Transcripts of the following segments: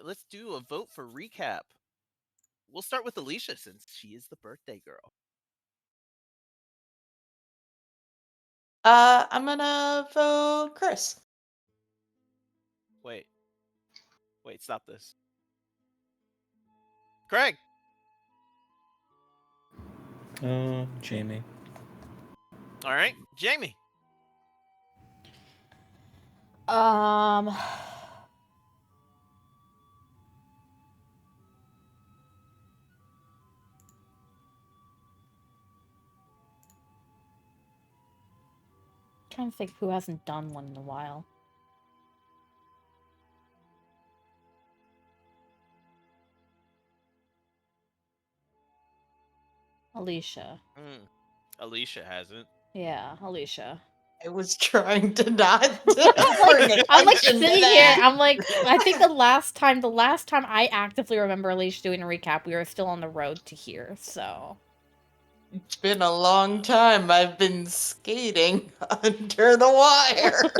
Let's do a vote for recap. We'll start with Alicia since she is the birthday girl. I'm gonna vote Chris. Wait, stop this. Craig. Jamie. All right, Jamie. Trying to think who hasn't done one in a while. Alicia. Alicia hasn't. Yeah, Alicia. I was trying to not I'm like sitting here. I'm like, I think the last time I actively remember Alicia doing a recap, we were still on the road to here. So it's been a long time. I've been skating under the wire.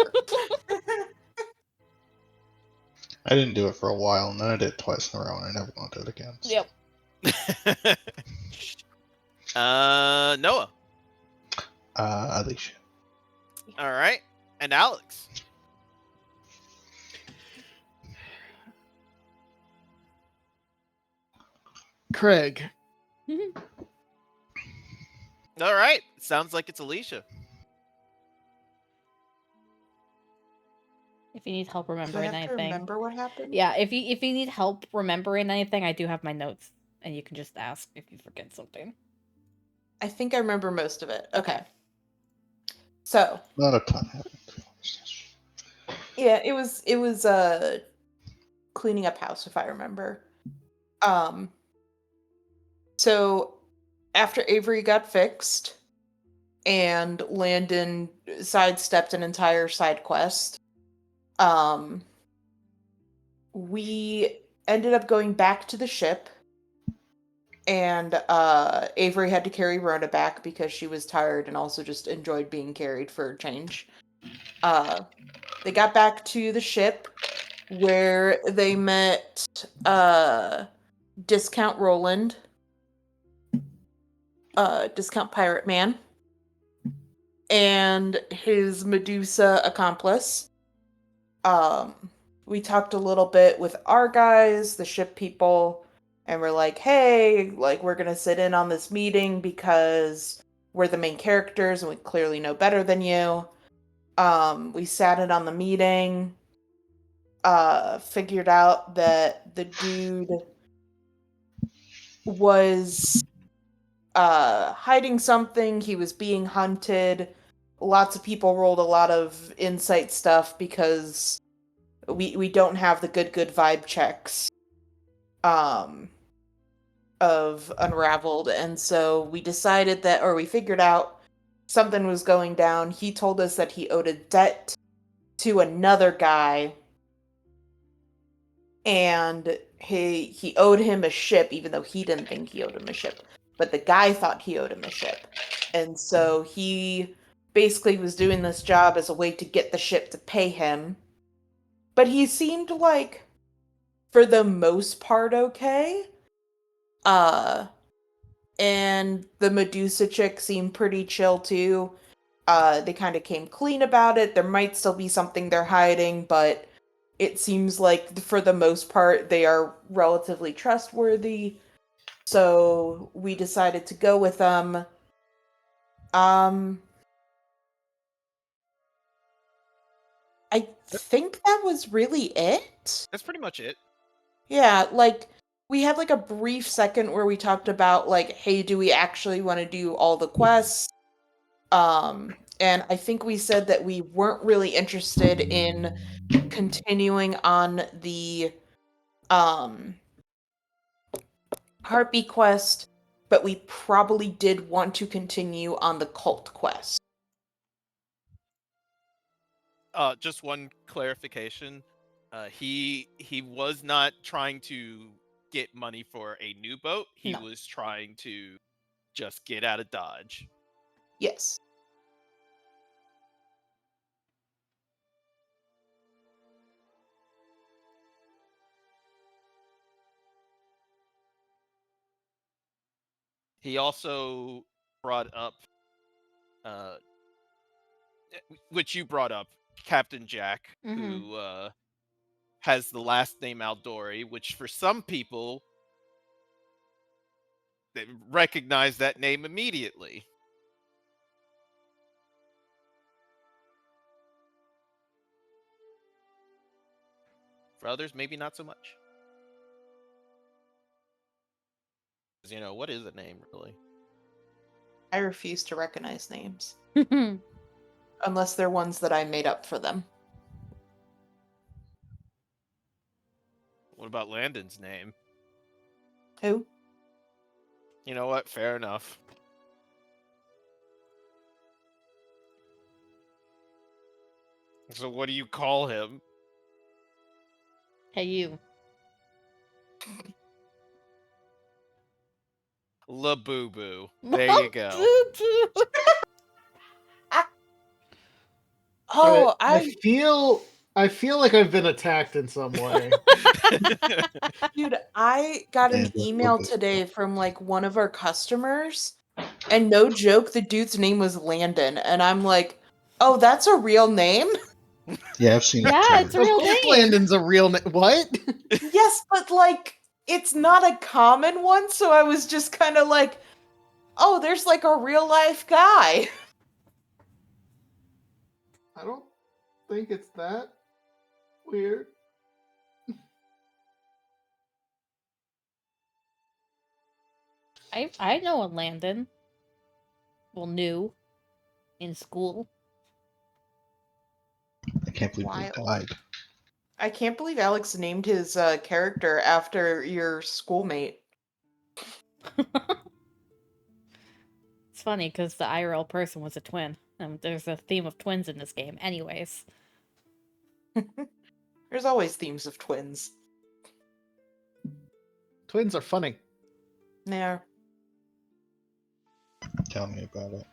I didn't do it for a while, and then I did it twice in a row, and I never want to do it again. So. Yep. Noah. Alicia. All right, and Alex. Craig. All right, sounds like it's Alicia. If you need help Do I remembering have to anything, remember what happened? yeah. If you need help remembering anything, I do have my notes, and you can just ask if you forget something. I think I remember most of it. Okay. So. Not a ton happened. Yeah, it was cleaning up house, if I remember. So after Avery got fixed and Landon sidestepped an entire side quest, we ended up going back to the ship, and Avery had to carry Rhoda back because she was tired and also just enjoyed being carried for a change. They got back to the ship where they met Discount Roland, Discount Pirate Man, and his Medusa accomplice. We talked a little bit with our guys, the ship people, and we're like, hey, like, we're gonna sit in on this meeting because we're the main characters and we clearly know better than you. We sat in on the meeting, figured out that the dude was hiding something. He was being hunted. Lots of people rolled a lot of insight stuff because we don't have the good vibe checks of Unraveled, and so we decided that, or we figured out something was going down. He told us that he owed a debt to another guy, and he owed him a ship, even though he didn't think he owed him a ship. But the guy thought he owed him a ship. And so he basically was doing this job as a way to get the ship to pay him. But he seemed like, for the most part, okay. And the Medusa chick seemed pretty chill too. They kind of came clean about it. There might still be something they're hiding, but it seems like for the most part they are relatively trustworthy. So we decided to go with them. I think that was really it. That's pretty much it. Yeah, like we had like a brief second where we talked about like, hey, do we actually want to do all the quests? And I think we said that we weren't really interested in continuing on the Heartbeat quest, but we probably did want to continue on the cult quest. Just one clarification. He was not trying to get money for a new boat. He was trying to just get out of Dodge. Yes. He also brought up, uh, which you brought up, Captain Jack, Mhm. who has the last name Aldori, which for some people they recognize that name immediately. For others, maybe not so much. 'Cause, what is a name really? I refuse to recognize names unless they're ones that I made up for them. What about Landon's name? Who? You know what? Fair enough. So what do you call him? Hey, you. La Boo Boo. There you go. Boo-boo. Oh, I feel like I've been attacked in some way. dude, I got an And what email was- today from like one of our customers, and no joke, the dude's name was Landon, and I'm like, oh, that's a real name? Yeah, I've seen Yeah, that it's too. a Of real course name. Landon's a real name. What? Yes, but like, it's not a common one, so I was just kind of like, oh, there's like a real life guy. I don't think it's that weird. I know a Landon. Well, new in school. I can't believe they Wild. died. I can't believe Alex named his character after your schoolmate. It's funny because the IRL person was a twin. There's a theme of twins in this game. Anyways. There's always themes of twins. Twins are funny. There. Tell me about it.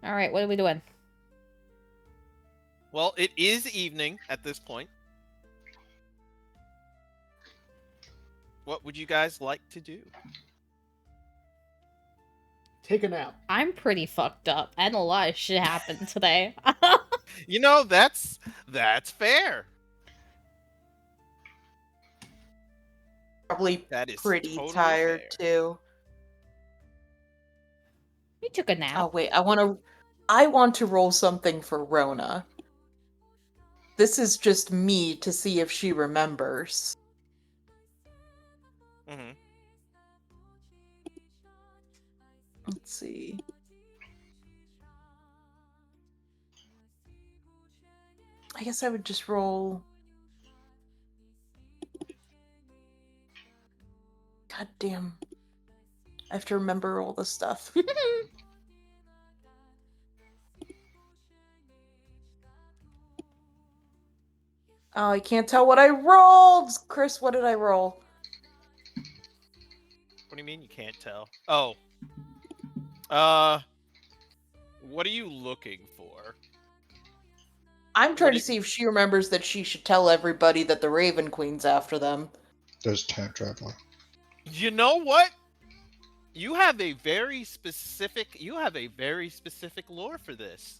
Alright, what are we doing? Well, it is evening at this point. What would you guys like to do? Take a nap. I'm pretty fucked up, and a lot of shit happened today. That's fair. Probably That is pretty totally tired fair. too. We took a nap. Oh wait, I want to roll something for Rona. This is just me to see if she remembers. Mm-hmm. Let's see. I guess I would just roll. God damn. I have to remember all this stuff. Oh, I can't tell what I rolled! Chris, what did I roll? What do you mean you can't tell? Oh. What are you looking for? I'm trying to What see if she remembers that she should tell everybody that the Raven Queen's after them. There's time traveler. You know what? You have a very specific lore for this.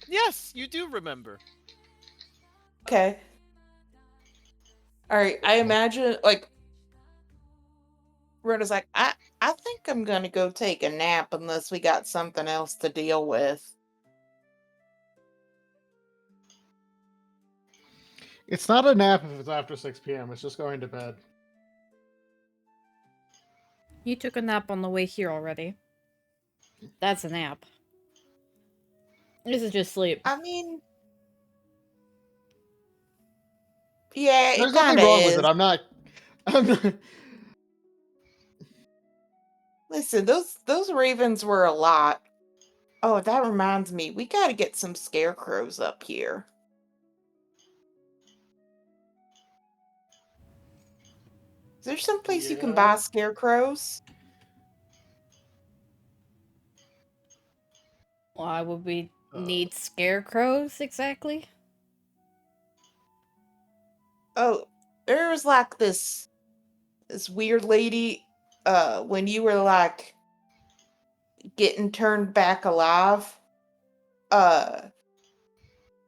Yes, you do remember. Okay. Alright, I imagine, like, Rona's like, I think I'm gonna go take a nap unless we got something else to deal with. It's not a nap if it's after 6 p.m. It's just going to bed. You took a nap on the way here already. That's a nap. This is just sleep. I mean, yeah, There's it nothing kind of wrong is. with it. I'm not. Listen, those ravens were a lot. Oh, that reminds me, we gotta get some scarecrows up here. Is there some place you can buy Yeah. scarecrows? Why would we need scarecrows exactly? Oh, there was like this weird lady when you were like getting turned back alive. Oh,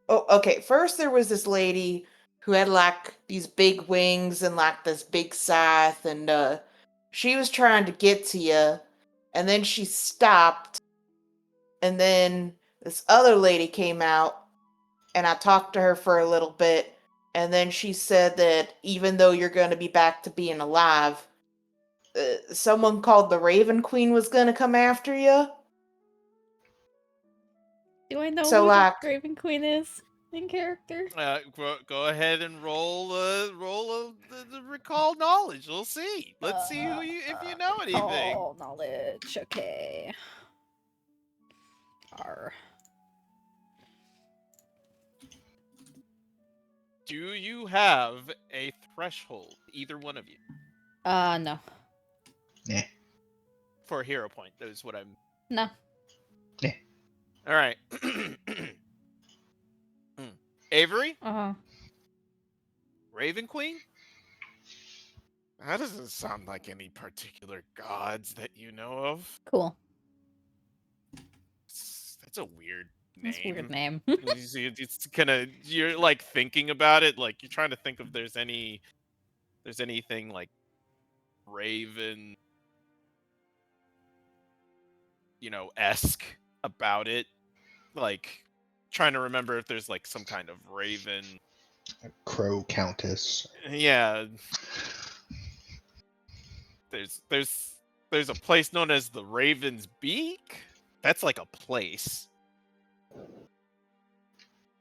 okay. First there was this lady who had like these big wings and like this big scythe, and she was trying to get to you, and then she stopped, and then this other lady came out, and I talked to her for a little bit, and then she said that even though you're going to be back to being alive, someone called the Raven Queen was going to come after you. Do I know So, who the like, Raven Queen is in character? Go ahead and roll the recall knowledge. We'll see. Let's see who if you know anything. Oh, knowledge. Okay. R. Do you have a threshold, either one of you, No. for a hero point? That is what I'm. No. All right. Avery, Uh-huh. Raven Queen. That doesn't sound like any particular gods that you know of. Cool. That's a weird name. That's a weird name. It's kind of, you're like thinking about it, like you're trying to think if there's anything like Raven, esque about it. Like trying to remember if there's like some kind of Raven. Crow Countess. Yeah. There's a place known as the Raven's Beak. That's like a place.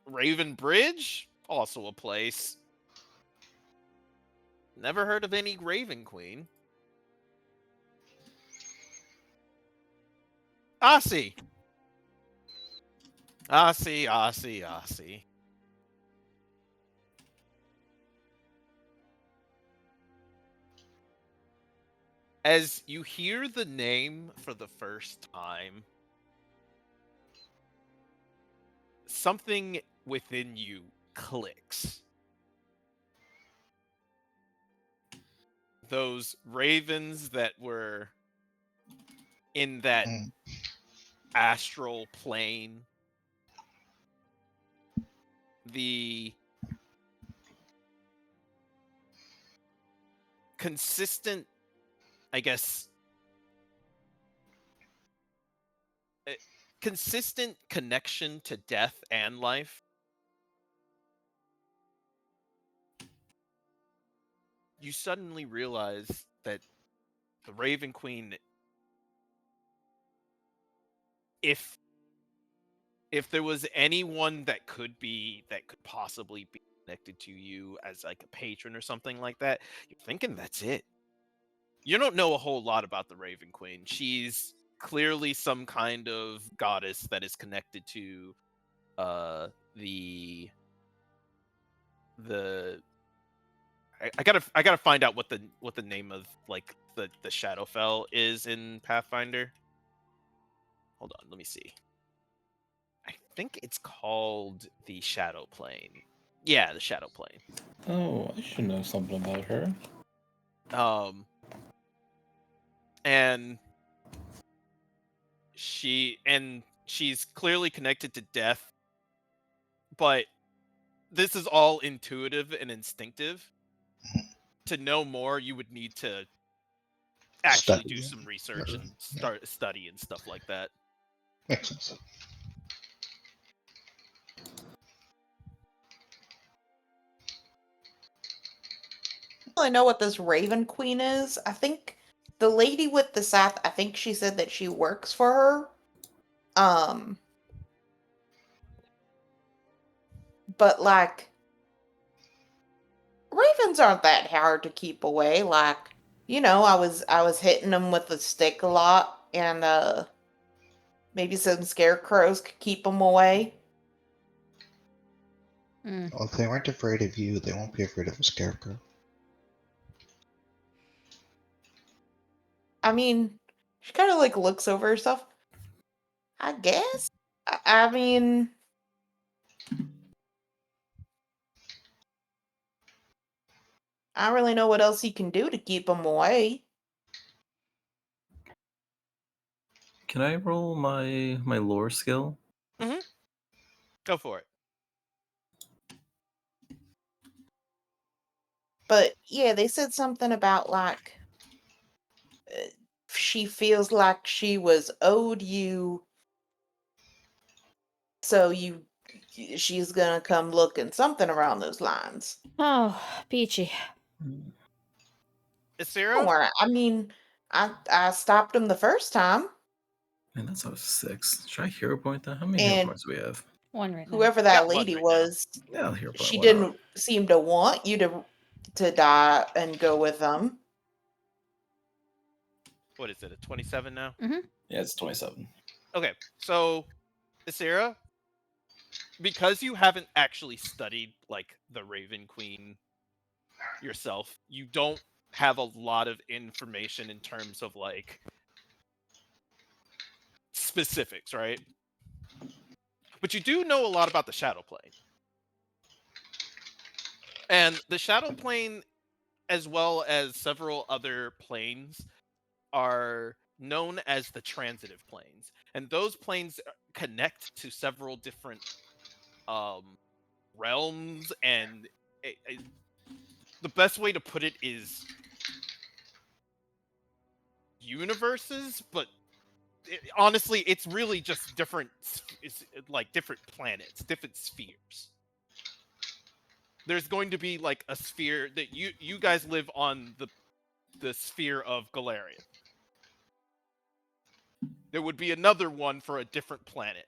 Raven Bridge, also a place. Never heard of any Raven Queen. Aussie. As you hear the name for the first time, something within you clicks. Those ravens that were in that astral plane, the consistent, I guess, consistent connection to death and life. You suddenly realize that the Raven Queen, if there was anyone that could possibly be connected to you as like a patron or something like that, you're thinking that's it. You don't know a whole lot about the Raven Queen. She's clearly some kind of goddess that is connected to the I gotta find out what the name of like the Shadowfell is in Pathfinder. Hold on, let me see. I think it's called the Shadow Plane. Yeah, the Shadow Plane. Oh, I should know something about her. And she's clearly connected to death, but this is all intuitive and instinctive. To know more, you would need to actually do some research and start study and stuff like that. Makes sense. I know what this Raven Queen is. I think the lady with the scythe, I think she said that she works for her. But like, ravens aren't that hard to keep away. Like, I was hitting them with a stick a lot, and maybe some scarecrows could keep them away. Well, if they weren't afraid of you, they won't be afraid of a scarecrow. I mean, she kind of like looks over herself. I guess. I mean, I don't really know what else he can do to keep them away. Can I roll my lore skill? Go for it. But yeah, they said something about like she feels like she was owed you, so she's gonna come looking, something around those lines. Oh, Peachy. Don't Isira? worry. I mean, I stopped him the first time, Man, that's a 6. Should I hero point that? How many hero and points do we have? One right now. whoever that Got one lady right now. was, Yeah, I'll hero point. she Why not? didn't seem to want you to die and go with them. What is it, a 27 now? Yeah, it's 27. Okay, so, Isira, because you haven't actually studied, like, the Raven Queen yourself, you don't have a lot of information in terms of, like, specifics, right? But you do know a lot about the Shadow Plane. And the Shadow Plane, as well as several other planes, are known as the transitive planes. And those planes connect to several different realms, and the best way to put it is universes, but honestly, it's really just different, it's like different planets, different spheres. There's going to be like a sphere that you guys live on the sphere of Galarian. There would be another one for a different planet.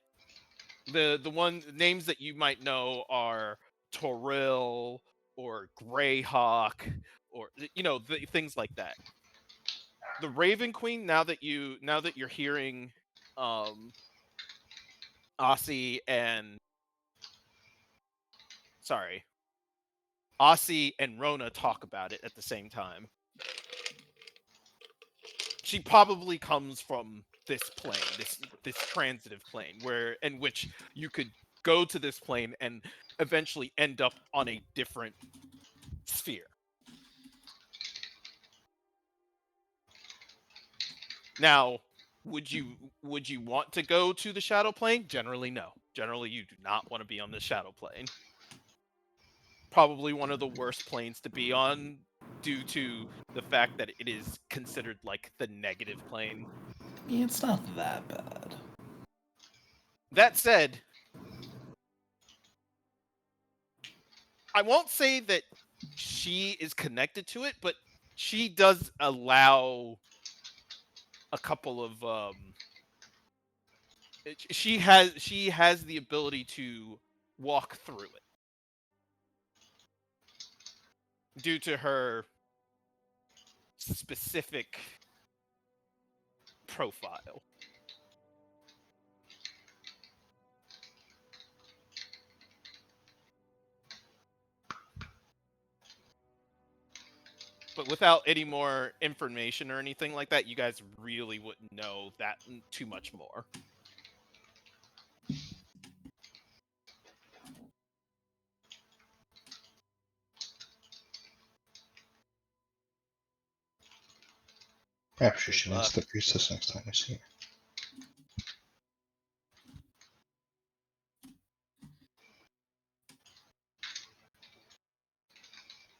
The one names that you might know are Toril or Greyhawk, or things like that. The Raven Queen, now that you're hearing Aussie and Rona talk about it at the same time. She probably comes from this plane, this transitive plane, in which you could go to this plane and eventually end up on a different sphere. Now, would you want to go to the shadow plane? Generally, no. Generally, you do not want to be on the shadow plane. Probably one of the worst planes to be on, due to the fact that it is considered like the negative plane. Yeah, it's not that bad. That said, I won't say that she is connected to it, but she does allow a couple of she has the ability to walk through it due to her specific profile. But without any more information or anything like that, you guys really wouldn't know that too much more. Perhaps you Good should luck. ask the priestess next time you see her.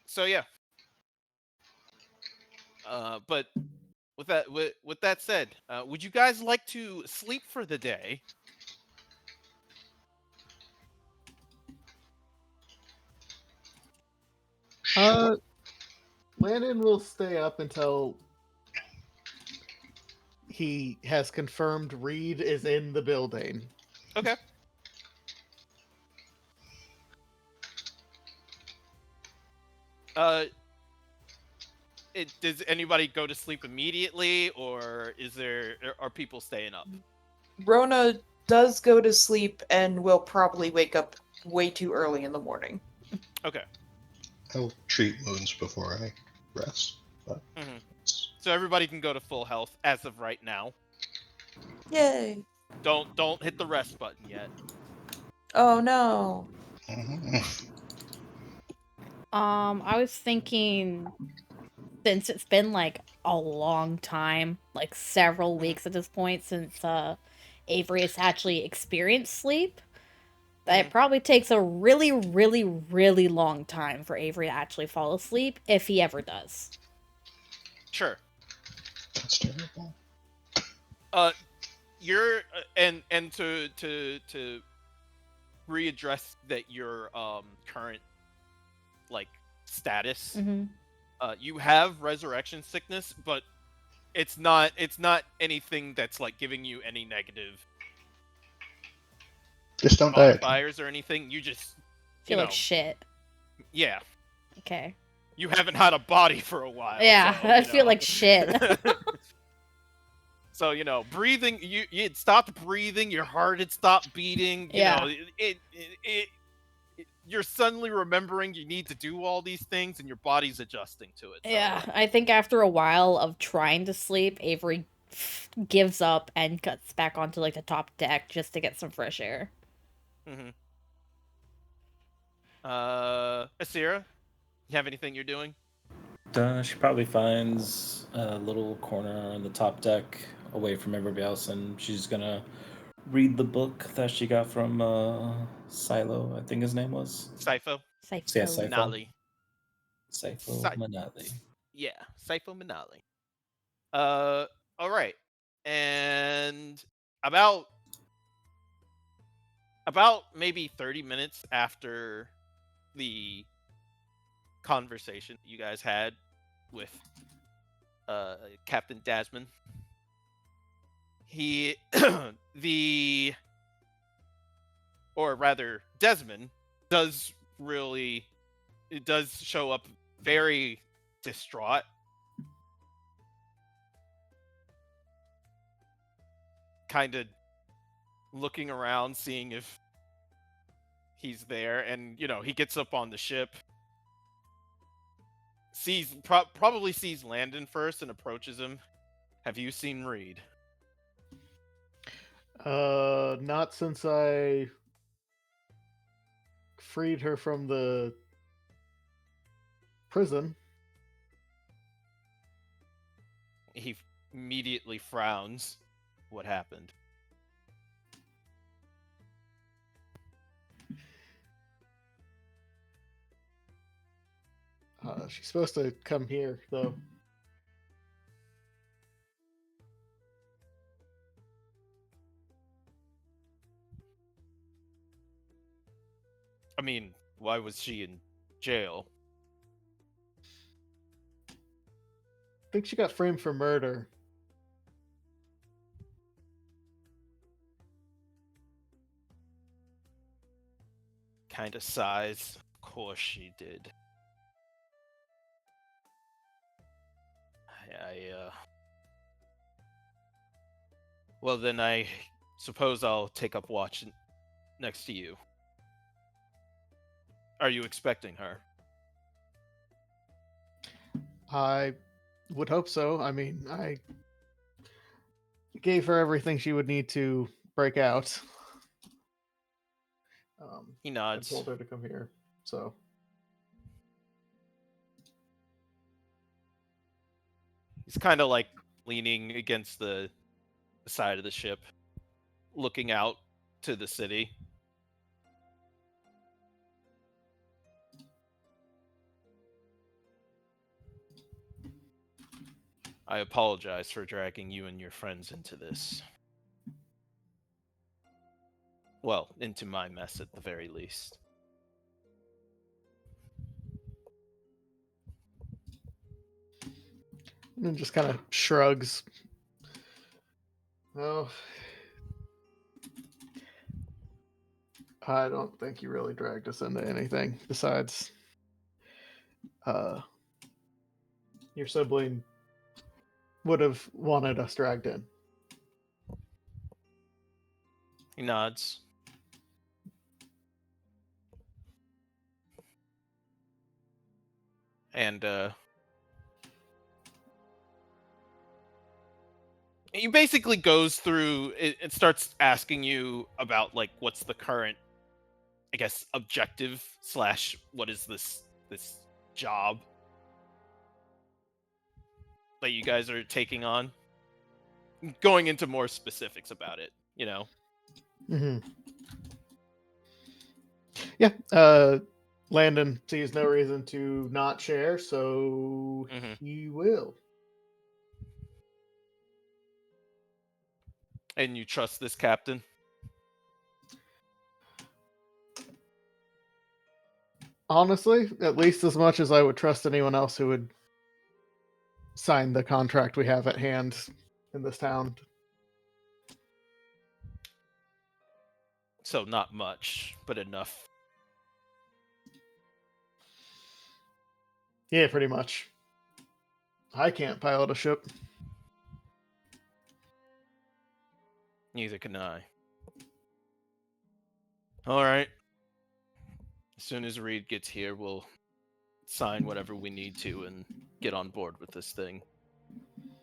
So yeah. But with that said, would you guys like to sleep for the day? Sure. Landon will stay up until he has confirmed Reed is in the building. Okay. Does anybody go to sleep immediately, or are people staying up? Rona does go to sleep and will probably wake up way too early in the morning. Okay. I'll treat wounds before I rest. But Mm-hmm. So everybody can go to full health as of right now. Yay! Don't hit the rest button yet. Oh no! Mhm. I was thinking, since it's been like a long time, like several weeks at this point since Avery has actually experienced sleep, that it probably takes a really, really, really long time for Avery to actually fall asleep, if he ever does. Sure. That's terrible. You're and to readdress that your current like status. Mm-hmm. You have resurrection sickness, but it's not anything that's like giving you any negative Just don't die again. modifiers or anything. You just Feel you like know, shit. yeah. Okay. You haven't had a body for a while. Yeah, so, I you feel know. like shit. So, breathing, you had stopped breathing, your heart had stopped beating, Yeah. you're suddenly remembering you need to do all these things and your body's adjusting to it. So. Yeah, I think after a while of trying to sleep, Avery gives up and cuts back onto like the top deck just to get some fresh air. Mm-hmm. Asira, you have anything you're doing? She probably finds a little corner on the top deck away from everybody else, and she's gonna read the book that she got from Silo, I think his name was. Sifo? Yeah, Sifo. Sifo. Manali. Sifo Manali. Yeah, Sifo Manali. All right. And about maybe 30 minutes after the conversation you guys had with Captain Dasman, he Desmond does show up very distraught. Kind of looking around, seeing if he's there, and he gets up on the ship, probably sees Landon first and approaches him. Have you seen Reed? Not since I freed her from the prison. He immediately frowns. What happened? She's supposed to come here, though. I mean, why was she in jail? I think she got framed for murder. Kind of sighs. Of course she did. Well, then I suppose I'll take up watch next to you. Are you expecting her? I would hope so. I mean, I gave her everything she would need to break out. He I nods. told her to come here, so. He's kind of like leaning against the side of the ship, looking out to the city. I apologize for dragging you and your friends into this. Well, into my mess at the very least. And then just kind of shrugs. Oh, I don't think you really dragged us into anything besides your sibling would have wanted us dragged in. He nods. And he basically goes through it starts asking you about like what's the current, I guess, objective / what is this job that you guys are taking on. Going into more specifics about it, you know. Hmm. Yeah. Landon sees no reason to not share, so Mhm. he will. And you trust this captain? Honestly, at least as much as I would trust anyone else who would sign the contract we have at hand in this town. So not much, but enough. Yeah, pretty much. I can't pilot a ship. Neither can I. All right. As soon as Reed gets here, we'll sign whatever we need to and get on board with this thing.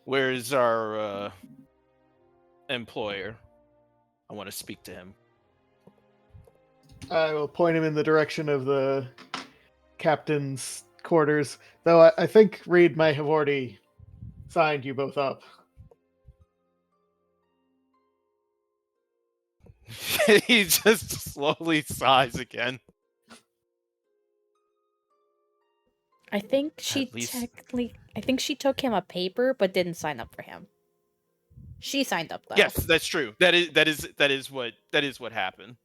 Where is our employer? I want to speak to him. I will point him in the direction of the captain's quarters, though I think Reed might have already signed you both up. He just slowly sighs again. I think she At least- technically. I think she took him a paper, but didn't sign up for him. She signed up though. Yes, that's true. That is what happened.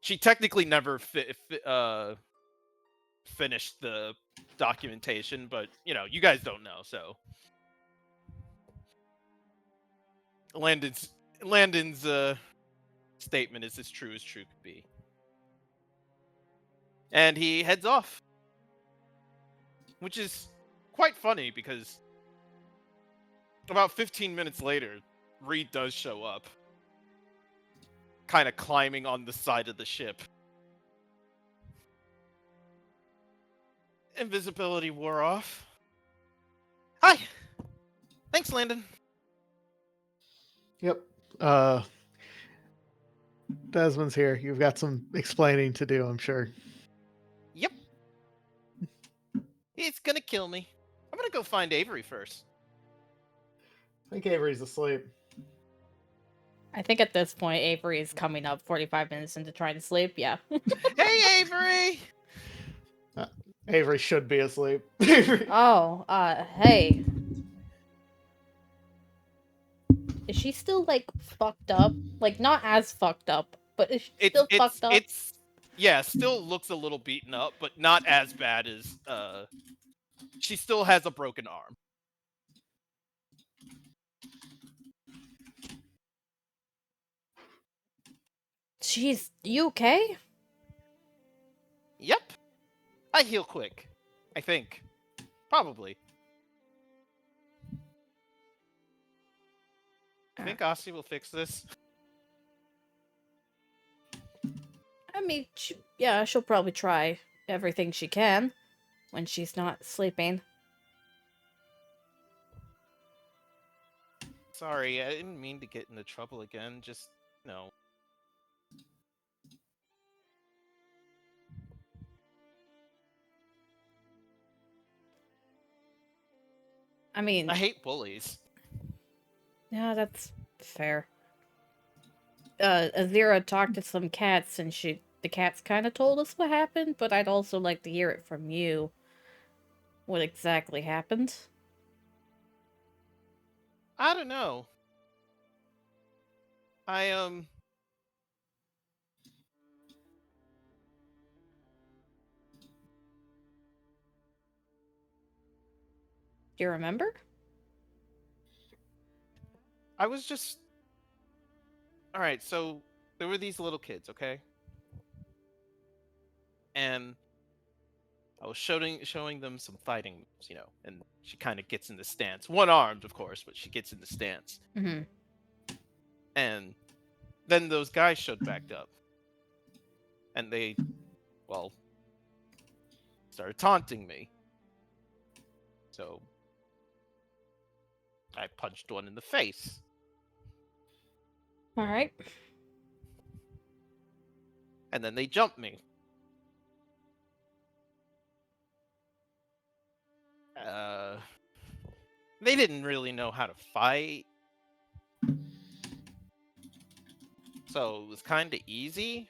She technically never finished the documentation, but you know, you guys don't know, so Landon's statement is as true could be. And he heads off. Which is quite funny because about 15 minutes later, Reed does show up. Kind of climbing on the side of the ship. Invisibility wore off. Hi! Thanks, Landon. Yep. Desmond's here. You've got some explaining to do, I'm sure. Yep. He's gonna kill me. I'm gonna go find Avery first. I think Avery's asleep. I think at this point Avery is coming up 45 minutes into trying to sleep. Yeah. Hey, Avery! Avery should be asleep. Oh, hey. Is she still like fucked up? Like not as fucked up, but is she still fucked up? Yeah, still looks a little beaten up, but not as bad as she still has a broken arm. Jeez, you okay? Yep. I heal quick. I think. Probably. I think Aussie will fix this. I mean, yeah, she'll probably try everything she can when she's not sleeping. Sorry, I didn't mean to get into trouble again. Just, no. I mean, I hate bullies. yeah, that's fair. Azira talked to some cats, and the cats kind of told us what happened, but I'd also like to hear it from you. What exactly happened? I don't know. Do you remember? I was just... Alright, so there were these little kids, okay? And I was showing them some fighting moves, you know, and she kind of gets in the stance. One-armed, of course, but she gets in the stance. Mm-hmm. And then those guys showed back up. And they, well, started taunting me. So I punched one in the face. All right. And then they jumped me. They didn't really know how to fight, so it was kind of easy.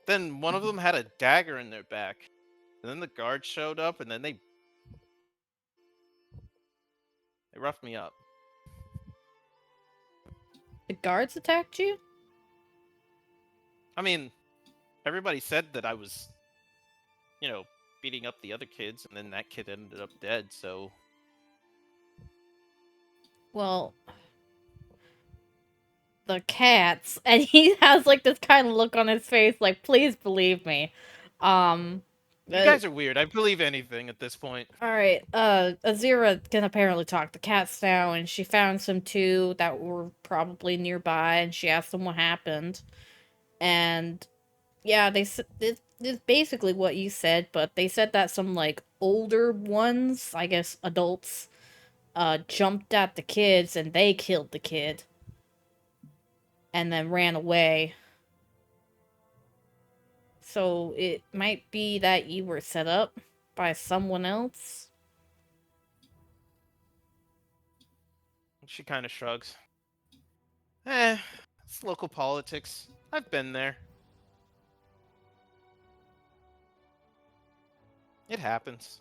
Then one of them had a dagger in their back, and then the guards showed up, and then they roughed me up. The guards attacked you? I mean, everybody said that I was, beating up the other kids, and then that kid ended up dead, so... Well, the cats, and he has like this kind of look on his face, like, please believe me. You guys are weird. I believe anything at this point. Alright, Azira can apparently talk to cats now, and she found some too that were probably nearby, and she asked them what happened. And yeah, it's basically what you said, but they said that some like older ones, I guess adults, jumped at the kids and they killed the kid. And then ran away. So it might be that you were set up by someone else. She kind of shrugs. It's local politics. I've been there. It happens.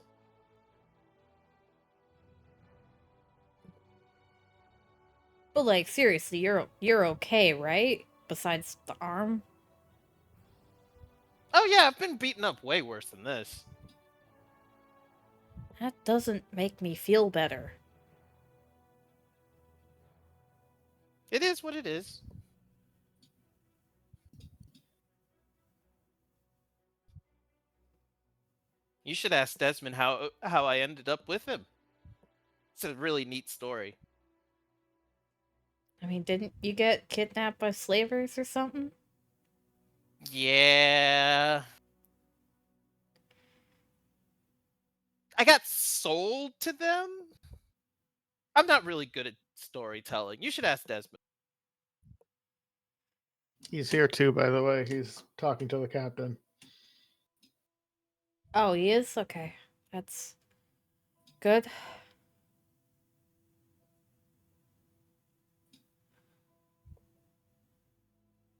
But like seriously, you're okay, right? Besides the arm? Oh yeah, I've been beaten up way worse than this. That doesn't make me feel better. It is what it is. You should ask Desmond how I ended up with him. It's a really neat story. I mean, didn't you get kidnapped by slavers or something? Yeah. I got sold to them? I'm not really good at storytelling. You should ask Desmond. He's here too, by the way. He's talking to the captain. Oh, he is? Okay. That's good.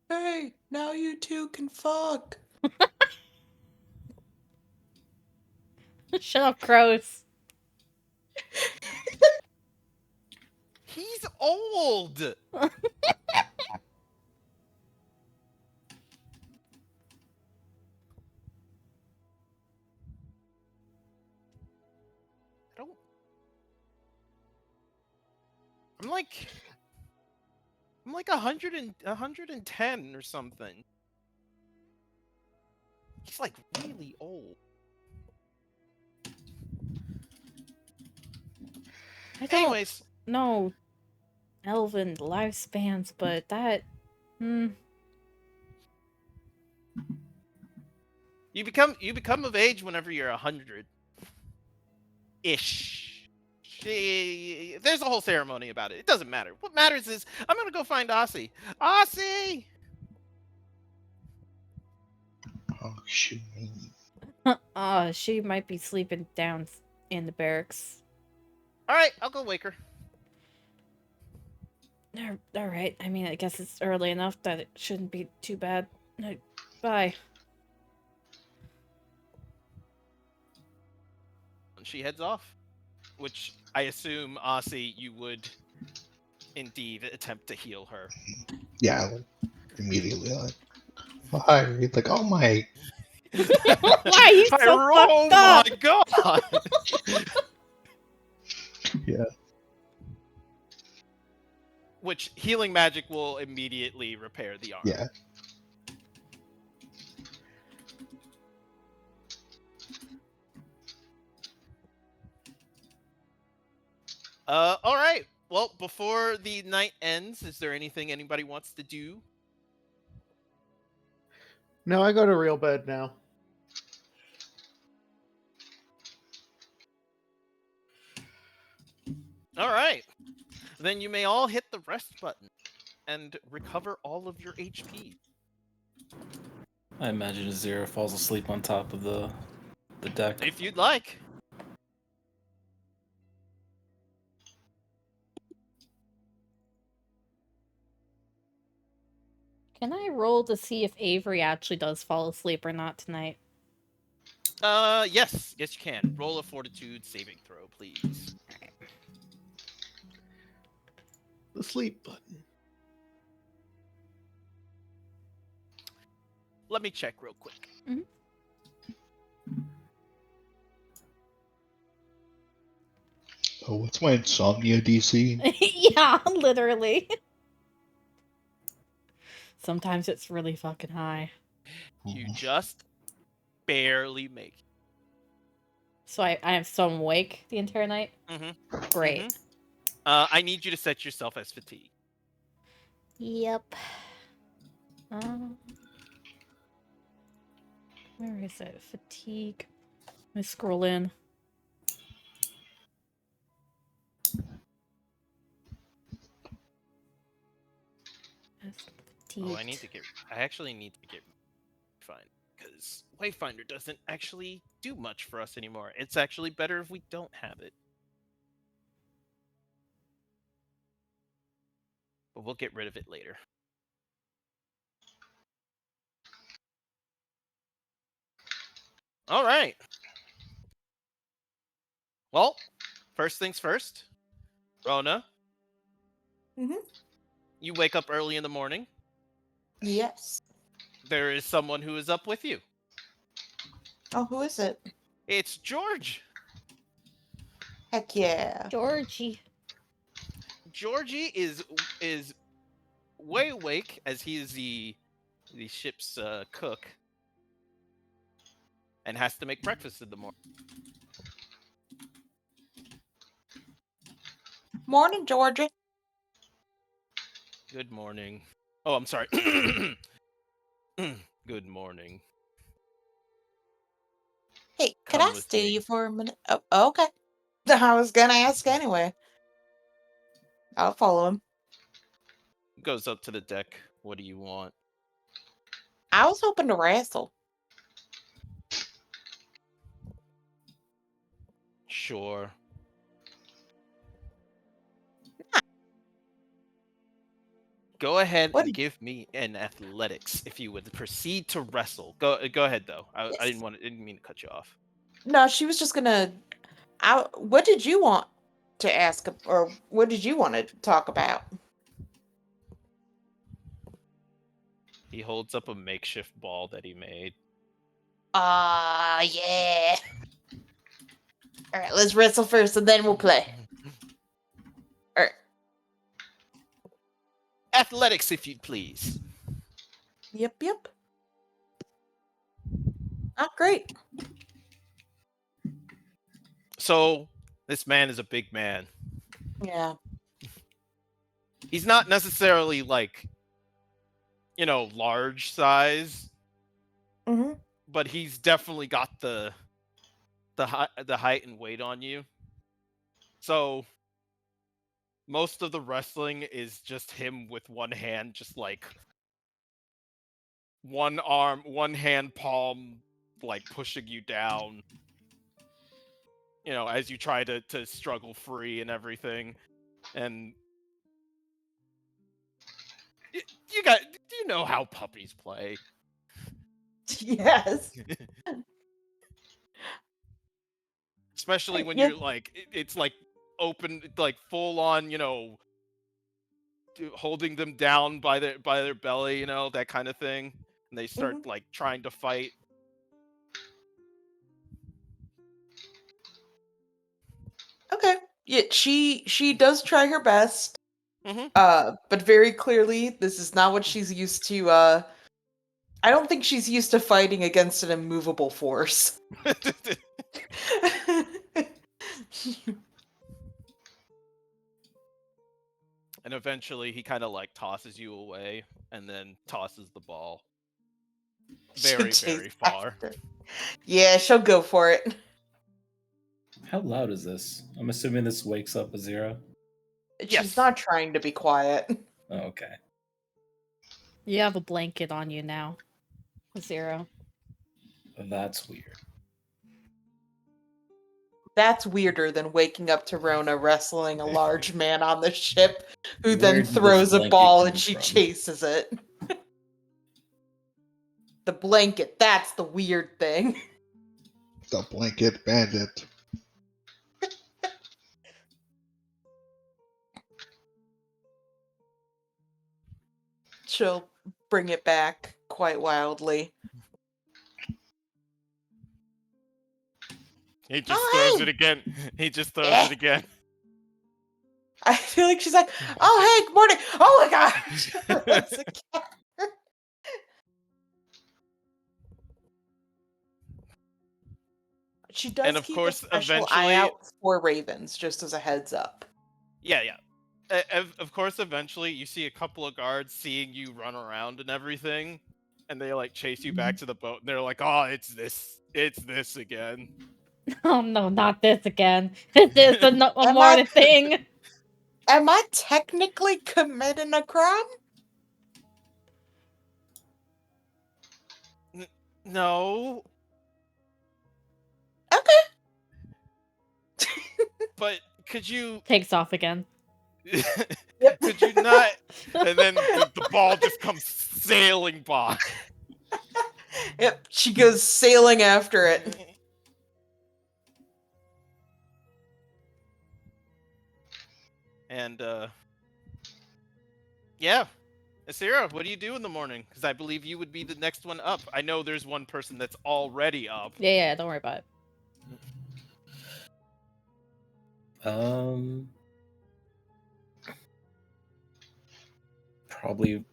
Hey, now you two can fuck. Shut up, crows. He's old. I'm like 110 or something. He's like really old. I don't Anyways, know elven lifespans, but that... you become of age whenever you're 100 ish. There's a whole ceremony about it. It doesn't matter. What matters is I'm gonna go find Aussie. Aussie. Oh, shoot me. She might be sleeping down in the barracks. All right, I'll go wake her. Alright, I mean, I guess it's early enough that it shouldn't be too bad. No, bye. And she heads off, which I assume, Aussie, you would indeed attempt to heal her. Yeah, like, immediately like, oh, hi, Reed. Like, oh my. Why are you so oh fucked my up? god! Yeah. Which healing magic will immediately repair the arm. Yeah. All right. Well, before the night ends, is there anything anybody wants to do? No, I go to real bed now. All right. Then you may all hit the rest button and recover all of your HP. I imagine Azira falls asleep on top of the deck. If you'd like. Can I roll to see if Avery actually does fall asleep or not tonight? Yes, you can. Roll a fortitude saving throw, please. The sleep button. Let me check real quick. Oh, what's my insomnia DC? Yeah, literally. Sometimes it's really fucking high. You just barely make it. So I'm awake the entire night? Mm-hmm. Great. Mhm. I need you to set yourself as fatigue. Yep. Where is it? Fatigue. Let me scroll in. Oh, I actually need to get Wayfinder, because Wayfinder doesn't actually do much for us anymore. It's actually better if we don't have it. But we'll get rid of it later. All right. Well, first things first. Rona, Mhm. you wake up early in the morning. Yes. There is someone who is up with you. Oh, who is it? It's George. Heck yeah. Georgie. Georgie is way awake, as he is the ship's cook, and has to make breakfast in the morning. Morning, Georgia. Good morning. Oh, I'm sorry. Good morning. Hey, could Come I with steal me. you for a minute? Oh, okay. I was gonna ask anyway. I'll follow him. Goes up to the deck. What do you want? I was hoping to wrestle. Sure. Go ahead What? and give me an athletics if you would proceed to wrestle. Go ahead though. I Yes. didn't mean to cut you off. No, she was just gonna. What did you want to ask, or what did you want to talk about? He holds up a makeshift ball that he made. Yeah. All right, let's wrestle first, and then we'll play. All right. Athletics, if you'd please. Yep. Oh, great. So, this man is a big man. Yeah. He's not necessarily like, large size, Mm-hmm. but he's definitely got the height and weight on you. So, most of the wrestling is just him with one hand, just like one hand palm, like pushing you down, as you try to struggle free and everything. And you know how puppies play. Yes. Especially when Yeah. you're like, it's like open, like full on, holding them down by their belly, that kind of thing. And they start Mhm. like trying to fight. Okay. Yeah, she does try her best. Mm-hmm. But very clearly, this is not what she's used to. I don't think she's used to fighting against an immovable force. And eventually he kind of like tosses you away and then tosses the ball very, She'll very chase far. after. Yeah, she'll go for it. How loud is this? I'm assuming this wakes up a Zero. She's Yes. not trying to be quiet. Oh, okay. You have a blanket on you now. Zero. That's weird. That's weirder than waking up to Rona wrestling a large man on the ship, who Where then did this throws a blanket ball come and she from? chases it. The blanket, that's the weird thing. The blanket bandit. She'll bring it back quite wildly. He just Oh, throws hey! it again. He just throws Eh. it again. I feel like she's like, oh, hey, good morning. Oh my gosh. It's a cat. She does And of keep a course, special eye out for ravens, just as a heads up. yeah. Of course, eventually you see a couple of guards seeing you run around and everything, and they like chase you back to the boat, and they're like, "Oh, it's this again." Oh no, not this again. Is this a Am more I- thing? Am I technically committing a crime? No, Okay. but could you Takes off again. Yep. could you not? And then the ball just comes sailing by. Yep, she goes sailing after it. And yeah, Asira, what do you do in the morning? Because I believe you would be the next one up. I know there's one person that's already up. Yeah, don't worry about it. Probably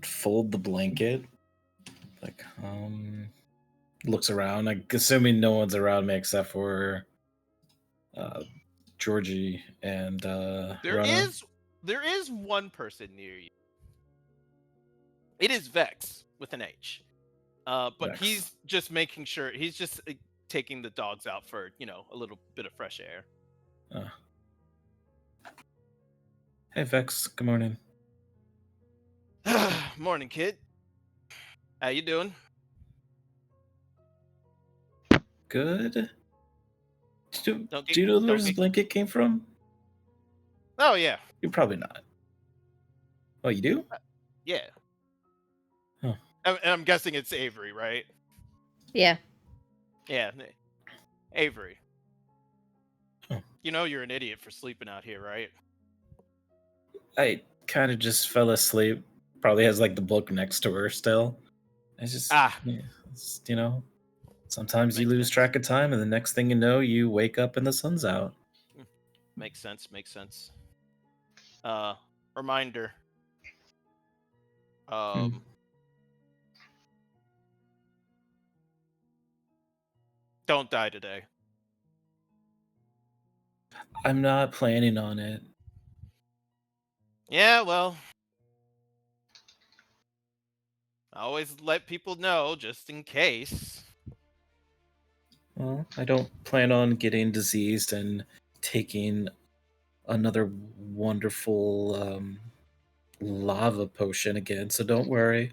fold the blanket. Like, looks around. Like, assuming no one's around me except for Georgie and Rona. There is one person near you. It is Vex with an H. But Vex. he's just making sure he's just taking the dogs out for, a little bit of fresh air. Hey Vex, good morning. Morning, kid. How you doing? Good. Do Don't you know where don't this get- blanket came from? Oh yeah, You're probably not. Oh, you do? yeah. Huh. And I'm guessing it's Avery, right? Yeah. Yeah, Avery. Huh. You know you're an idiot for sleeping out here, right? I kind of just fell asleep. Probably has like the book next to her still. I just, yeah, it's, sometimes you Makes lose sense. track of time, and the next thing you know, you wake up and the sun's out. Makes sense. Reminder. Don't die today. I'm not planning on it. Yeah, well, I always let people know just in case. Well, I don't plan on getting diseased and taking another wonderful lava potion again, so don't worry.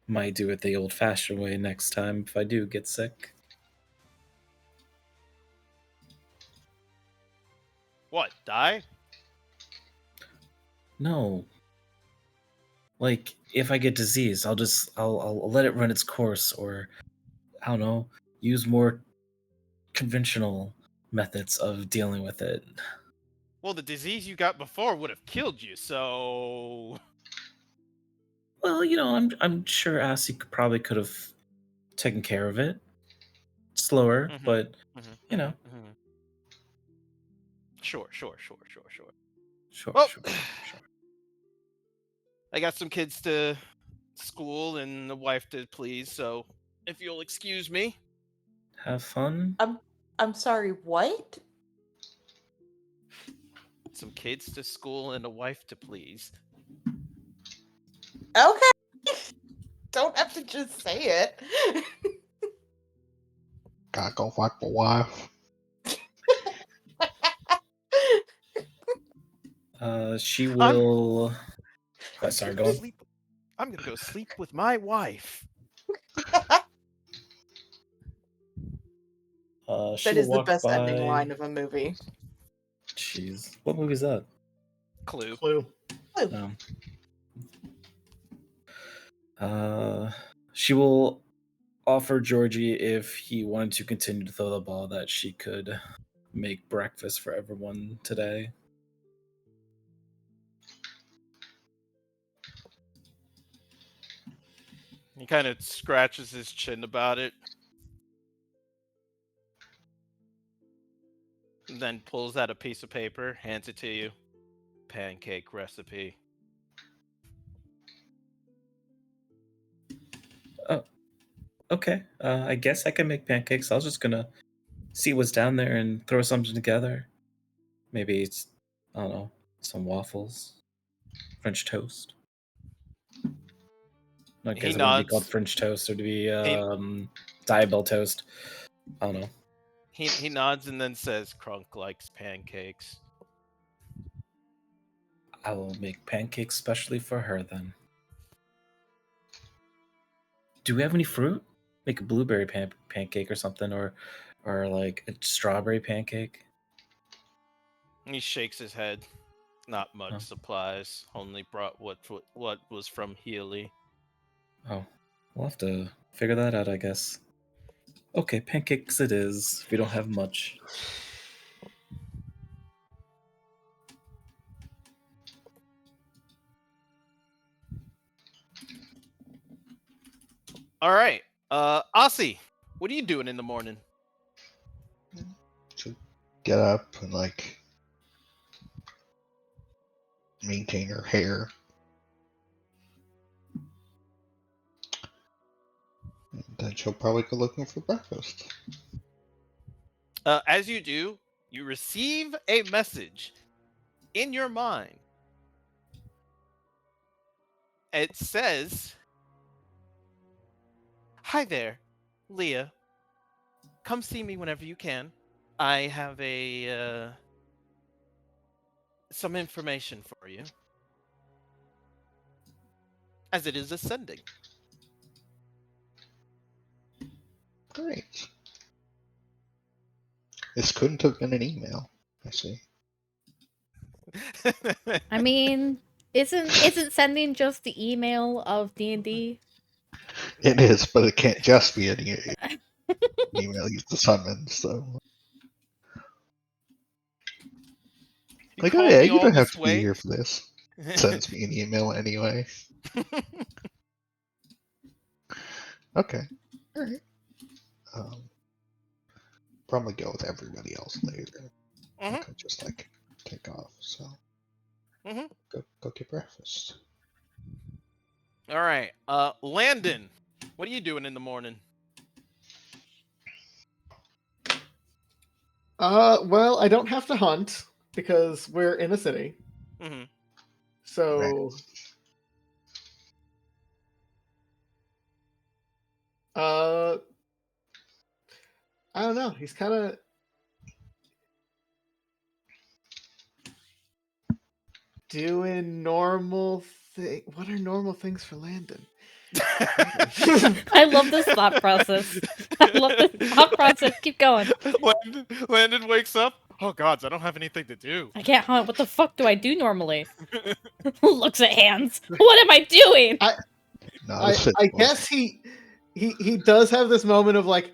Might do it the old-fashioned way next time if I do get sick. What, die? No. Like, if I get disease, I'll let it run its course, or I don't know, use more conventional methods of dealing with it. Well, the disease you got before would have killed you, so... Well, I'm sure Assy could have taken care of it. Slower, but Sure. Sure, Well, sure. I got some kids to school and a wife to please, so if you'll excuse me. Have fun. I'm sorry, what? Some kids to school and a wife to please. Okay. Don't have to just say it. Gotta go fuck my wife. She will. Sorry, go on. I'm gonna go sleep with my wife. She That will is the walk best by... ending line of a movie. Jeez, what movie is that? Clue. Clue. She will offer Georgie, if he wanted to continue to throw the ball, that she could make breakfast for everyone today. He kind of scratches his chin about it. And then pulls out a piece of paper, hands it to you. Pancake recipe. Oh, okay. I guess I can make pancakes. I was just gonna see what's down there and throw something together. Maybe it's, I don't know, some waffles, French toast. No, He because it wouldn't be called nods. French toast. It would be He, Diabell toast. I don't know. he nods and then says, Crunk likes pancakes. I will make pancakes specially for her then. Do we have any fruit? Make a blueberry pancake or something, or like a strawberry pancake. He shakes his head. Not much Oh. supplies. Only brought what was from Healy. Oh, we'll have to figure that out, I guess. Okay, pancakes it is. If we don't have much. All right. Aussie, what are you doing in the morning? To get up and like maintain her hair. And then she'll probably go looking for breakfast. As you do, you receive a message in your mind. It says, "Hi there, Leah. Come see me whenever you can. I have some information for you, as it is ascending." Great. This couldn't have been an email. I see. I mean, isn't sending just the email of D&D? It is, but it can't just be an email used to summon, so. You Like, oh called yeah, me you all don't have this to be way. here for this. Sends me an email anyway. Okay. Alright. Probably go with everybody else later. I Mhm. could just like take off, so Mhm. go get breakfast. All right. Landon, what are you doing in the morning? Well, I don't have to hunt because we're in a city. Mhm. So, I don't know. He's kind of doing normal thing. What are normal things for Landon? I love this thought process. I love this thought process. Keep going. Landon wakes up. Oh gods, I don't have anything to do. I can't hunt. What the fuck do I do normally? Looks at hands. What am I doing? Not a city I boy. guess he does have this moment of like,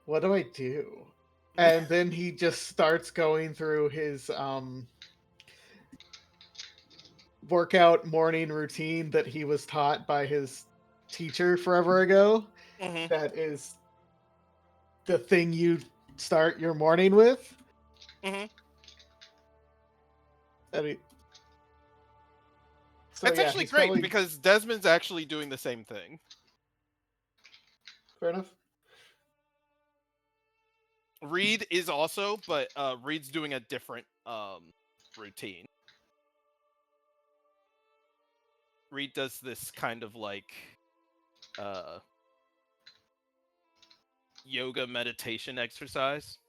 what do I do? And then he just starts going through his workout morning routine that he was taught by his teacher forever ago. Mhm. That is the thing you start your morning with. Mhm. And so That's yeah, actually he's great probably because Desmond's actually doing the same thing. fair enough. Reed is also, but Reed's doing a different routine. Reed does this kind of like uh yoga meditation exercise,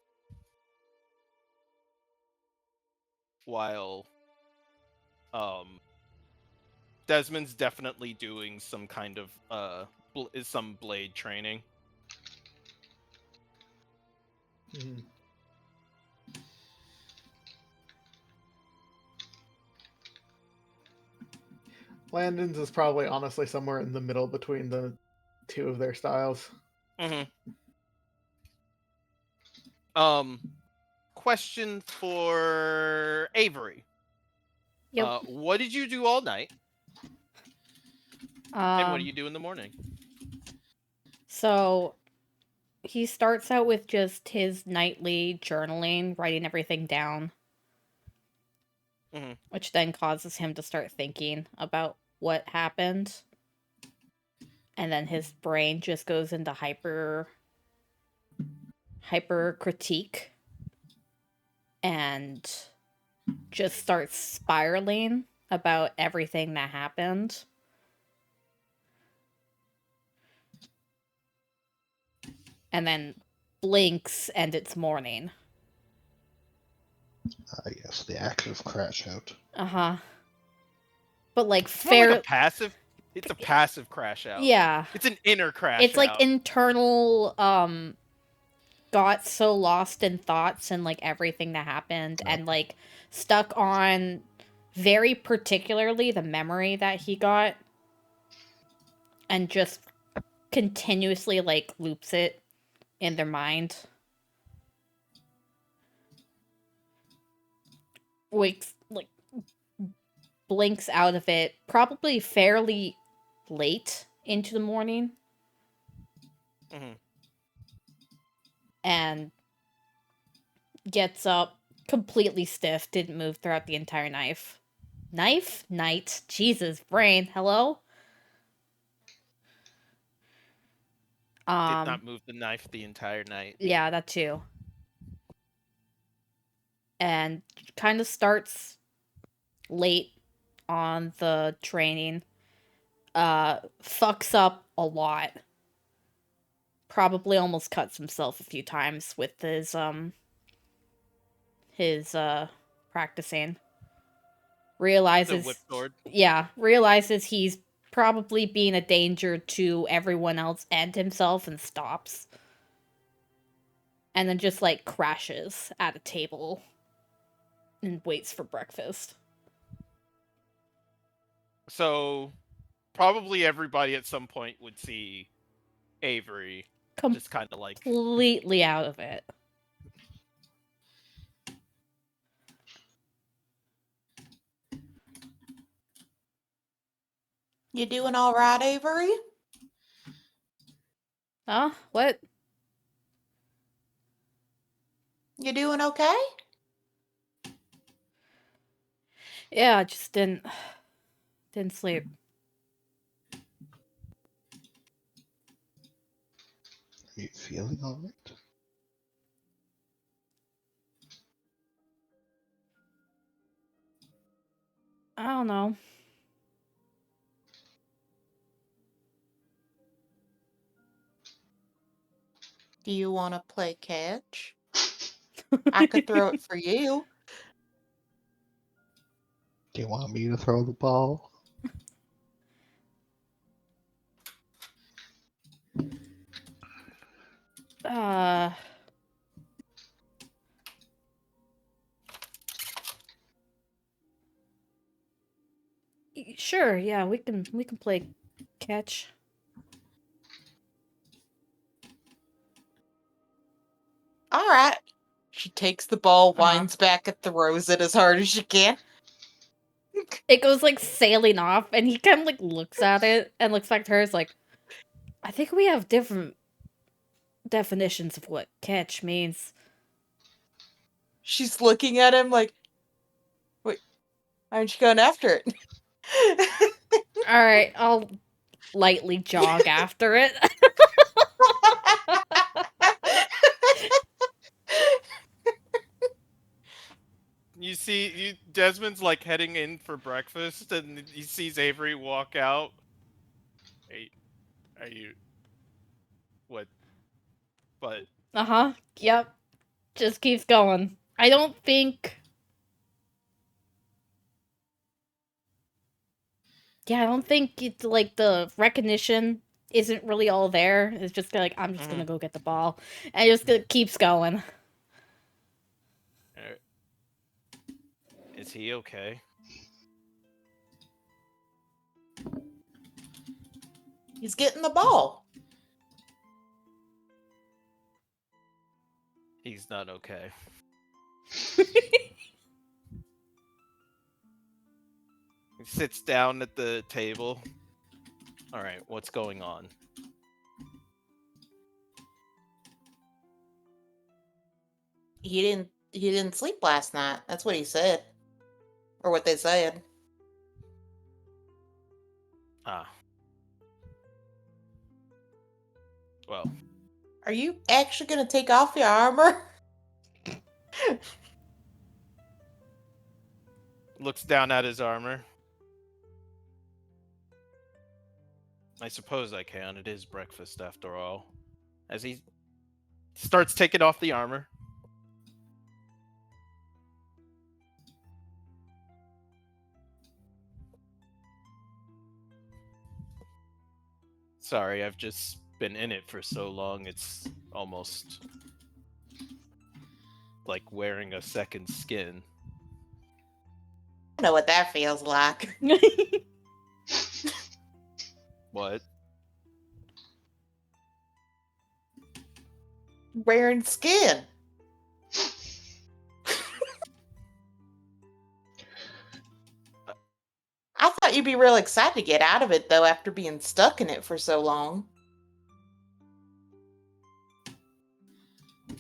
while Desmond's definitely doing some kind of some blade training. Mhm. Landon's is probably honestly somewhere in the middle between the two of their styles. Question for Avery. Yep. What did you do all night? And what do you Um, do in the morning? so he starts out with just his nightly journaling, writing everything down, which then causes him to start thinking about what happened. And then his brain just goes into hyper critique and just starts spiraling about everything that happened. And then blinks and it's morning. Yes, the active crash out. Uh-huh. But like It's more like a passive. It's a passive crash out. Yeah. It's an inner crash It's like out. internal got so lost in thoughts and like everything that happened and like stuck on very particularly the memory that he got and just continuously like loops it in their mind. Wakes like blinks out of it probably fairly late into the morning. And gets up completely stiff, didn't move throughout the entire night. Jesus, brain, hello. Did not move the knife the entire night. Yeah, that too. And kind of starts late on the training. Fucks up a lot. Probably almost cuts himself a few times with his practicing. Realizes The whipcord. Yeah, realizes he's probably being a danger to everyone else and himself and stops. And then just like crashes at a table and waits for breakfast. So probably everybody at some point would see Avery just kind of like completely out of it. You doing all right, Avery? Huh? What? You doing okay? Yeah, I just didn't sleep. Are you feeling alright? I don't know. Do you want to play catch? I could throw it for you. Do you want me to throw the ball? Sure, yeah, we can play catch. All right. She takes the ball, winds back, and throws it as hard as she can. It goes like sailing off, and he kind of like looks at it and looks back to her. Is like, I think we have different definitions of what catch means. She's looking at him like, wait, aren't you going after it? All right, I'll lightly jog after it. you see Desmond's like heading in for breakfast and he sees Avery walk out. Hey, are you what? But Yep. Just keeps going. I don't think it's like the recognition isn't really all there. It's just like I'm just gonna go get the ball, and it just keeps going. Is he okay? He's getting the ball. He's not okay. He sits down at the table. All right, what's going on? He didn't sleep last night. That's what he said. Or what they said. Ah. Well, Are you actually gonna take off your armor? looks down at his armor. I suppose I can. It is breakfast after all. As he starts taking off the armor. Sorry, I've just been in it for so long, it's almost like wearing a second skin. I know what that feels like. What? Wearing skin. I thought you'd be real excited to get out of it, though, after being stuck in it for so long.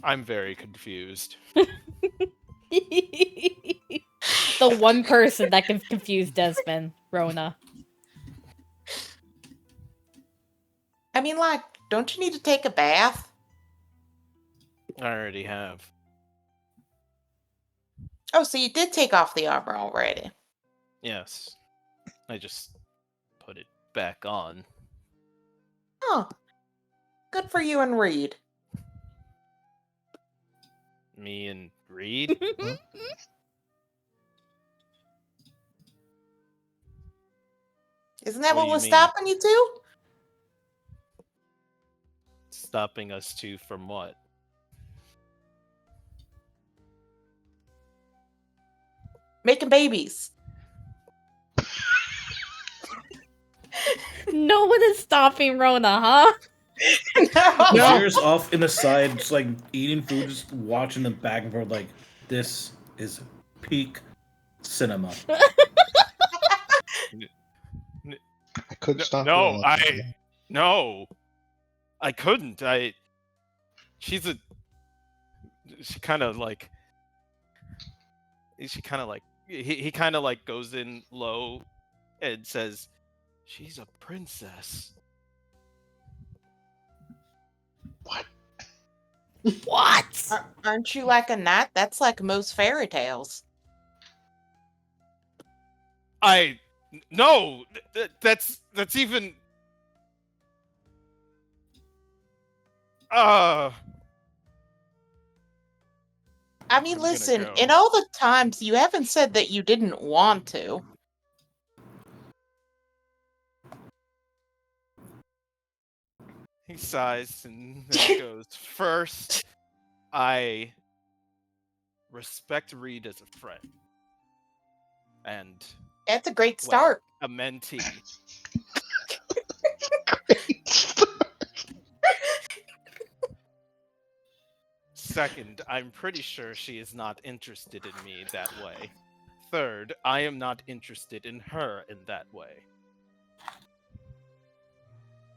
I'm very confused. The one person that can confuse Desmond, Rona. I mean, like, don't you need to take a bath? I already have. Oh, so you did take off the armor already. Yes. I just put it back on. Oh. Good for you and Reed. Me and Reed? Isn't that What what do you was mean? stopping you two? Stopping us two from what? Making babies. No one is stopping Rona, huh? No. Zero's off in the side, just like eating food, just watching them back and forth. Like, this is peak cinema. I couldn't stop her. No, no. I couldn't. She kind of like he kind of like goes in low and says, "She's a princess." What? What? Aren't you like a knight? That's like most fairy tales. No, that's even I mean, I'm gonna listen, go. in all the times you haven't said that you didn't want to. He sighs and then goes, "First, I respect Reed as a friend. And That's a great well, start. a mentee. Second, I'm pretty sure she is not interested in me that way. Third, I am not interested in her in that way."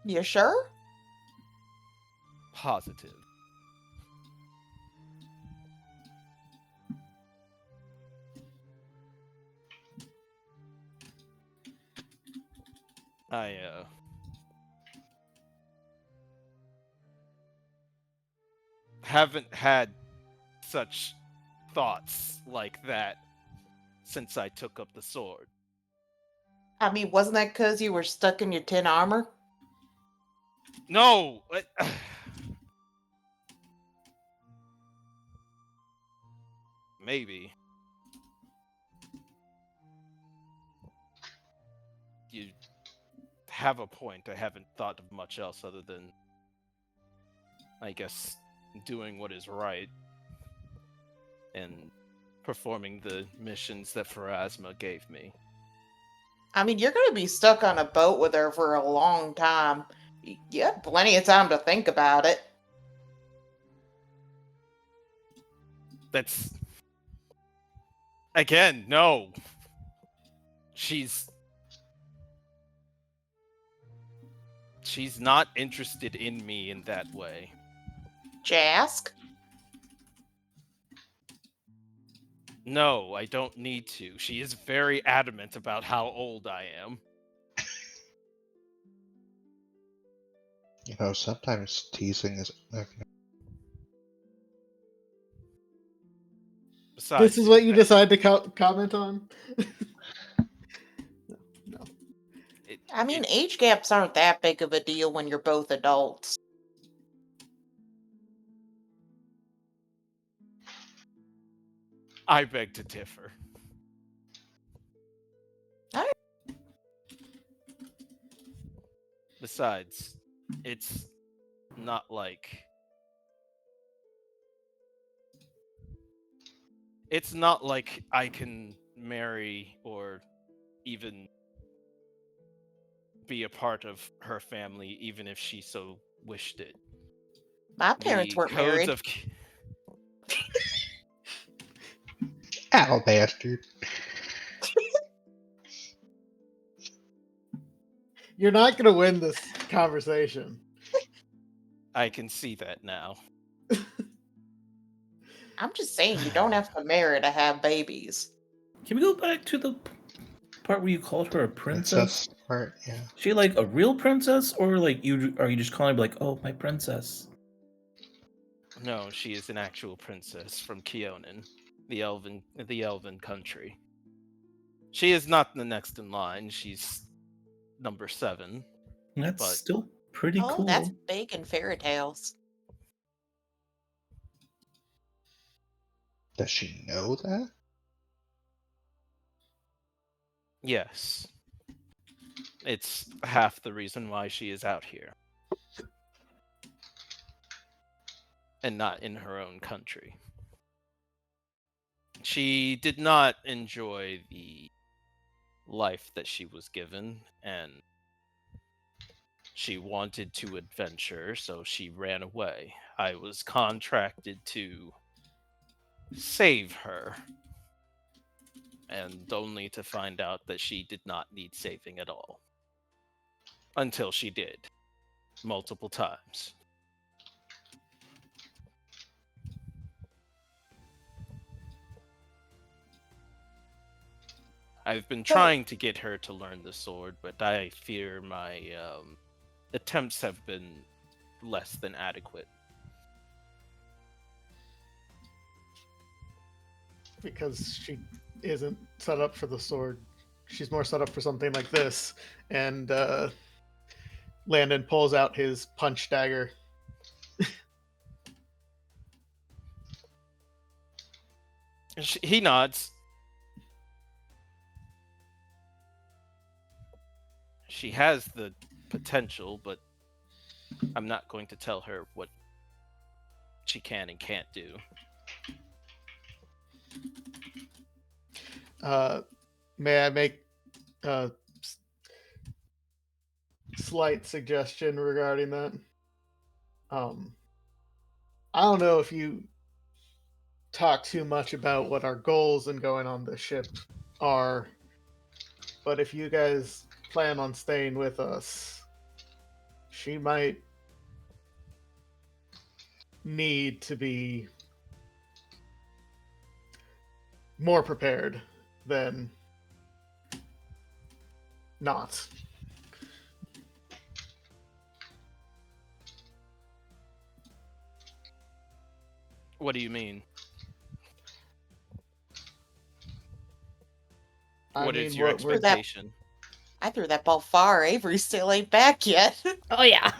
You sure? Positive. I haven't had such thoughts like that since I took up the sword. I mean, wasn't that because you were stuck in your tin armor? No! Maybe. You have a point. I haven't thought of much else other than, I guess, doing what is right and performing the missions that Pharasma gave me. I mean, you're going to be stuck on a boat with her for a long time. You have plenty of time to think about it. That's again, no. She's not interested in me in that way. Jask? No, I don't need to. She is very adamant about how old I am. You know, sometimes teasing is. Besides, This is what you decide to comment on? No. I mean, age gaps aren't that big of a deal when you're both adults. I beg to differ. All right. Besides, it's not like I can marry or even be a part of her family, even if she so wished it. My parents The weren't codes married. of Ow, bastard. You're not going to win this conversation. I can see that now. I'm just saying, you don't have to marry to have babies. Can we go back to the part where you called her a princess? Part, yeah. She like a real princess, or like you just calling her like, oh, my princess? No, she is an actual princess from Keonan, the elven country. She is not the next in line. She's number 7. That's But still pretty Oh, cool. that's big in fairy tales. Does she know that? yes, it's half the reason why she is out here. And not in her own country. She did not enjoy the life that she was given, and she wanted to adventure, so she ran away. I was contracted to save her, and only to find out that she did not need saving at all. Until she did. Multiple times. I've been trying to get her to learn the sword, but I fear my attempts have been less than adequate. Because she isn't set up for the sword. She's more set up for something like this. And Landon pulls out his punch dagger. He nods. She has the potential, but I'm not going to tell her what she can and can't do. May I make a slight suggestion regarding that? I don't know if you talk too much about what our goals in going on the ship are, but if you guys plan on staying with us, she might need to be more prepared than not. What do you mean? What is your expectation? I threw that ball far. Avery still ain't back yet. Oh yeah.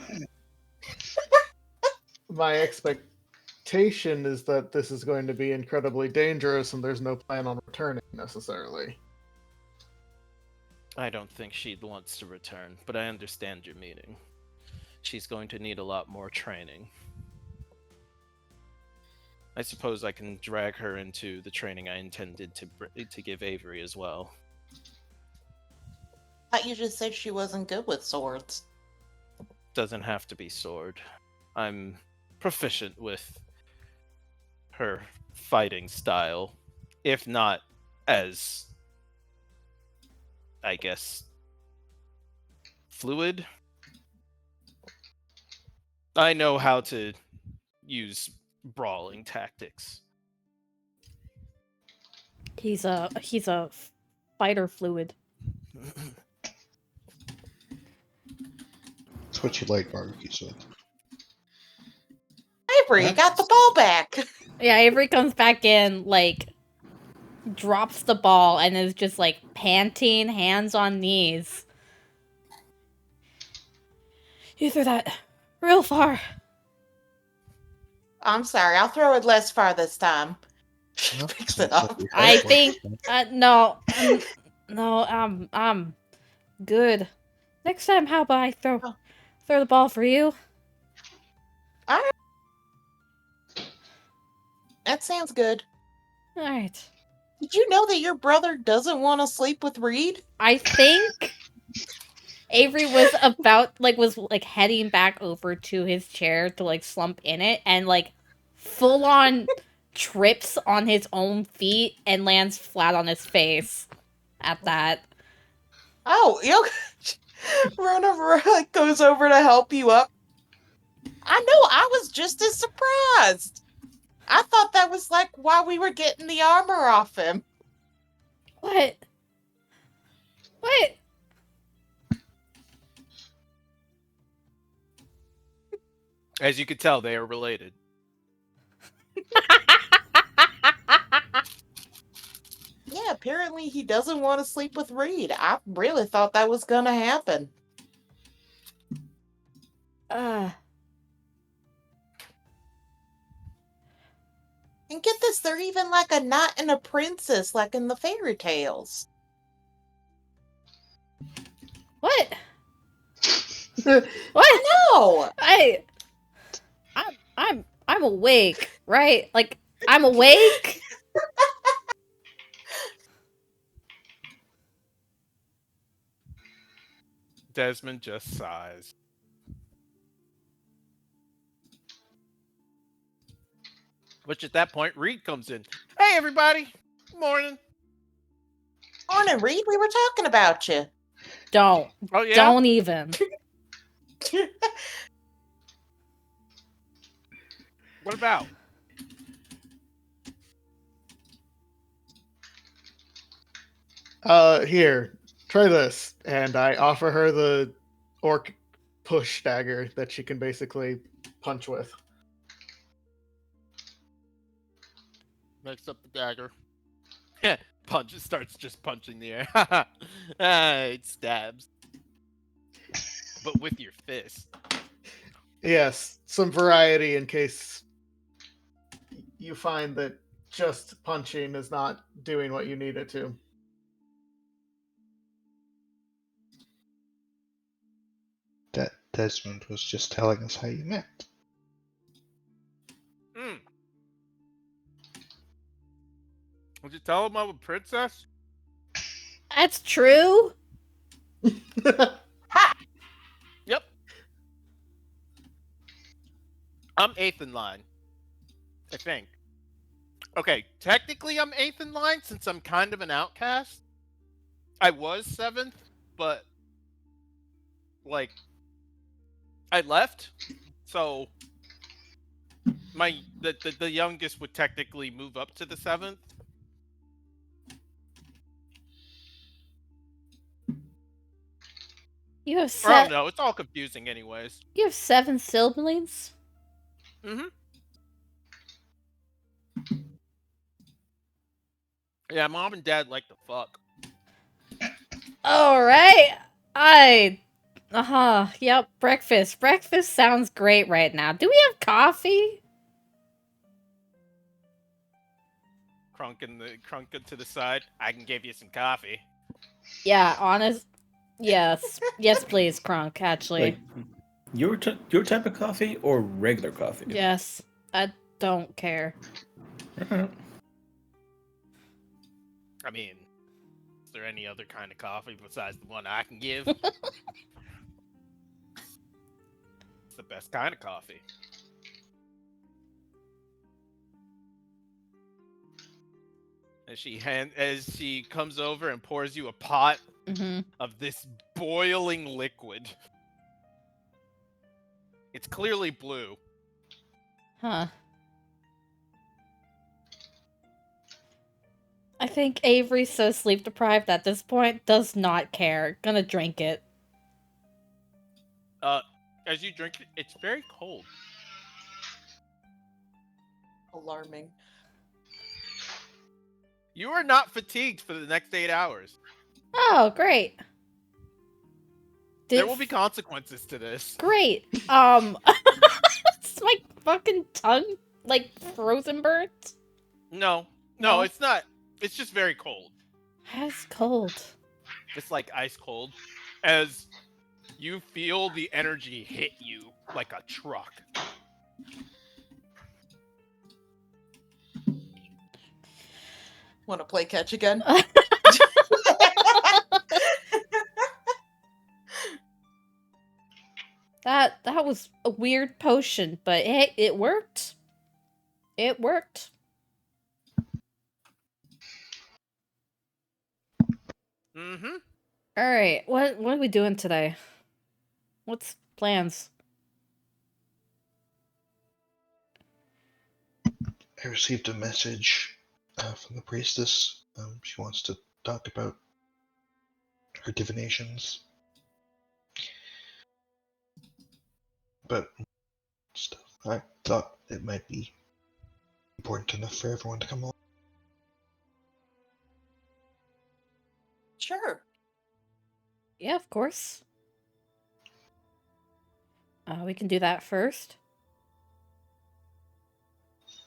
My expectation is that this is going to be incredibly dangerous and there's no plan on returning necessarily. I don't think she wants to return, but I understand your meaning. She's going to need a lot more training. I suppose I can drag her into the training I intended to give Avery as well. thought you just said she wasn't good with swords. Doesn't have to be sword. I'm proficient with her fighting style, if not as, I guess, fluid. I know how to use brawling tactics. He's a fighter fluid. That's what you like barbecues with. Avery, you got the ball back. Yeah, Avery comes back in, like, drops the ball and is just like panting, hands on knees. You threw that real far. I'm sorry, I'll throw it less far this time. Well, Picks sounds it like up. we I have one. think no, I'm good. Next time, how about I throw the ball for you? All right. That sounds good. All right. Did you know that your brother doesn't want to sleep with Reed? I think Avery was heading back over to his chair to like slump in it and like full on trips on his own feet and lands flat on his face at that. Oh, Rona goes over to help you up. I know, I was just as surprised. I thought that was like why we were getting the armor off him. What? What? As you can tell, they are related. Yeah, apparently he doesn't want to sleep with Reed. I really thought that was gonna happen. And get this, they're even like a knight and a princess, like in the fairy tales. What? What? What? No! I'm awake, right? Like, I'm awake? Desmond just sighs. Which at that point, Reed comes in. Hey, everybody! Morning. Morning, Reed. We were talking about you. Don't. Oh yeah. Don't even. What about? Here, try this. And I offer her the orc push dagger that she can basically punch with. Next up the dagger. Starts just punching the air. It stabs. But with your fist. Yes, some variety in case you find that just punching is not doing what you need it to. That Desmond was just telling us how you met. Would you tell him I'm a princess? That's true. Yep. I'm 8th in line. I think. Okay, technically I'm 8th in line since I'm kind of an outcast. I was 7th, but like I left. So the youngest would technically move up to the 7th. You have I don't know. It's all confusing, anyways. You have 7 siblings? Mm-hmm. Yeah, mom and dad like to fuck. Alright. Yep, breakfast. Breakfast sounds great right now. Do we have coffee? Crunking to the side. I can give you some coffee. Yeah, honest. Yes. Yes, please, Crunk, actually. Like, your type of coffee or regular coffee? Yes. I don't care. I mean, there any other kind of coffee besides the one I can give? It's the best kind of coffee. As she comes over and pours you a pot of this boiling liquid. It's clearly blue. Huh. I think Avery's so sleep deprived at this point, does not care. Gonna drink it. As you drink it, it's very cold. Alarming. You are not fatigued for the next 8 hours. Oh, great. There will be consequences to this. Great. It's my fucking tongue, like, frozen burnt? No, No? it's not. It's just very cold. That's cold. It's like ice cold. As you feel the energy hit you like a truck. Want to play catch again? That was a weird potion, but hey, it worked. It worked. Mm-hmm. Alright, what are we doing today? What's plans? I received a message from the priestess. She wants to talk about her divinations. But stuff. I thought it might be important enough for everyone to come along. Sure. Yeah, of course. We can do that first.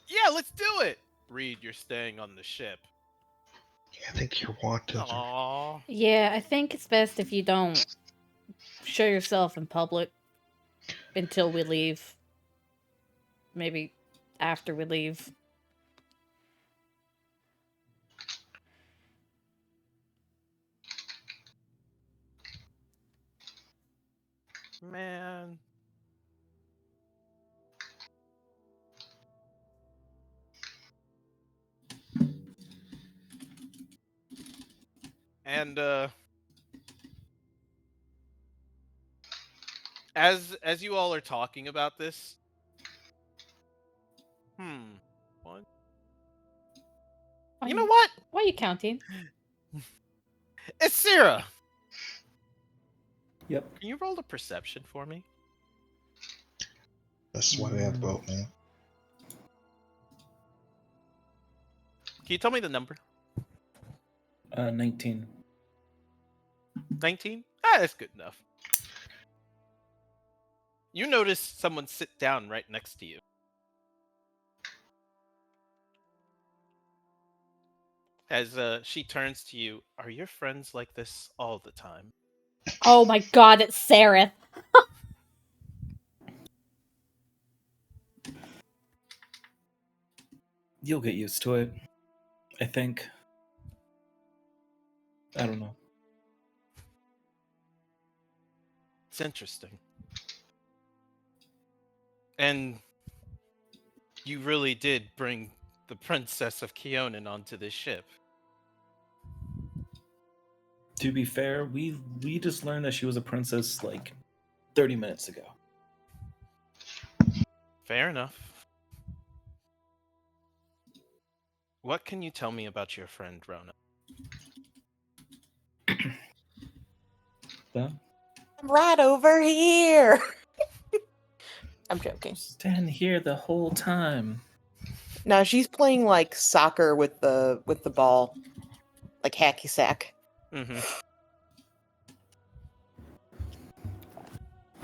Yeah, let's do it. Reed, you're staying on the ship. Yeah, I think you're wanted. Aww. Yeah, I think it's best if you don't show yourself in public until we leave. Maybe after we leave. Man. And as you all are talking about this, what? You know what? Why are you counting? It's Sarah. Yep. Can you roll a perception for me? That's why we have a boat, man. Can you tell me the number? 19. 19? Ah, that's good enough. You notice someone sit down right next to you. As she turns to you, are your friends like this all the time? Oh my god, it's Sarah. You'll get used to it. I think. I don't know. It's interesting. And you really did bring the Princess of Keonan onto this ship. To be fair, we just learned that she was a princess like 30 minutes ago. Fair enough. What can you tell me about your friend, Rona? Huh? I'm right over here. I'm joking. Stand here the whole time. No, she's playing like soccer with the ball, like hacky sack. Mm-hmm.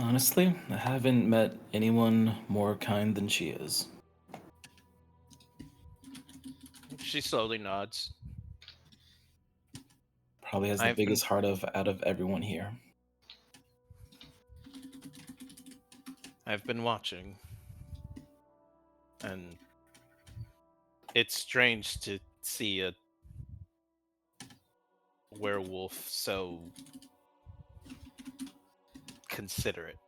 Honestly, I haven't met anyone more kind than she is. She slowly nods. Probably has the biggest heart out of everyone here. I've been watching. And it's strange to see a werewolf so considerate?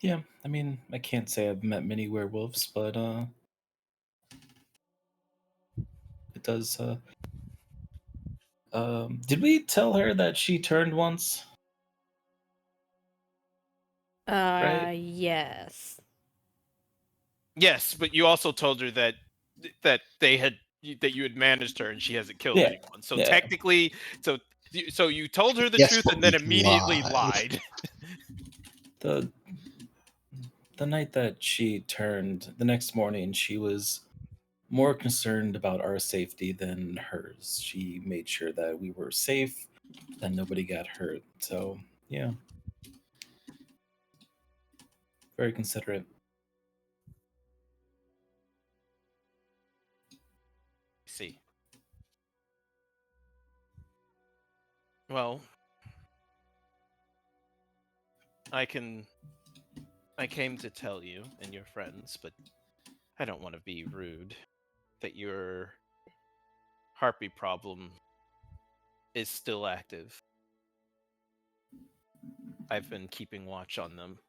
Yeah, I mean, I can't say I've met many werewolves, but it does. Did we tell her that she turned once? Right? Yes. Yes, but you also told her that that you had managed her and she hasn't killed Yeah, anyone. So yeah. technically, so you told her the Yes, truth but and then we immediately lied. lied. The the night that she turned, the next morning, she was more concerned about our safety than hers. She made sure that we were safe, that nobody got hurt. So, yeah, very considerate. See. Well, I came to tell you and your friends, but I don't want to be rude, that your harpy problem is still active. I've been keeping watch on them.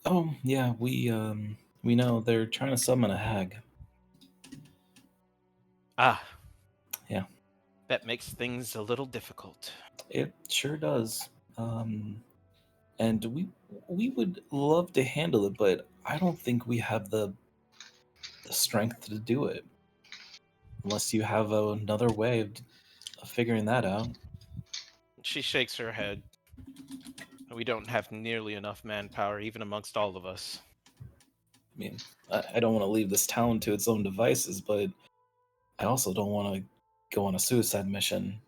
Oh, yeah, we know they're trying to summon a hag. Ah, Yeah, that makes things a little difficult. it sure does. And we would love to handle it, but I don't think we have the strength to do it. Unless you have another way of figuring that out. She shakes her head. We don't have nearly enough manpower, even amongst all of us. I mean, I don't want to leave this town to its own devices, but I also don't want to go on a suicide mission.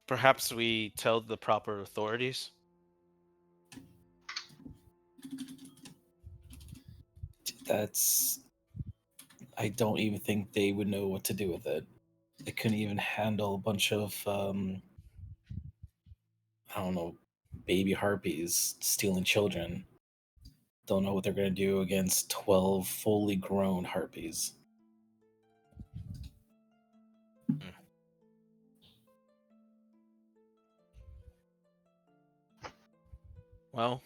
Perhaps we tell the proper authorities? That's. I don't even think they would know what to do with it. They couldn't even handle a bunch of, I don't know, baby harpies stealing children. Don't know what they're going to do against 12 fully grown harpies. Well,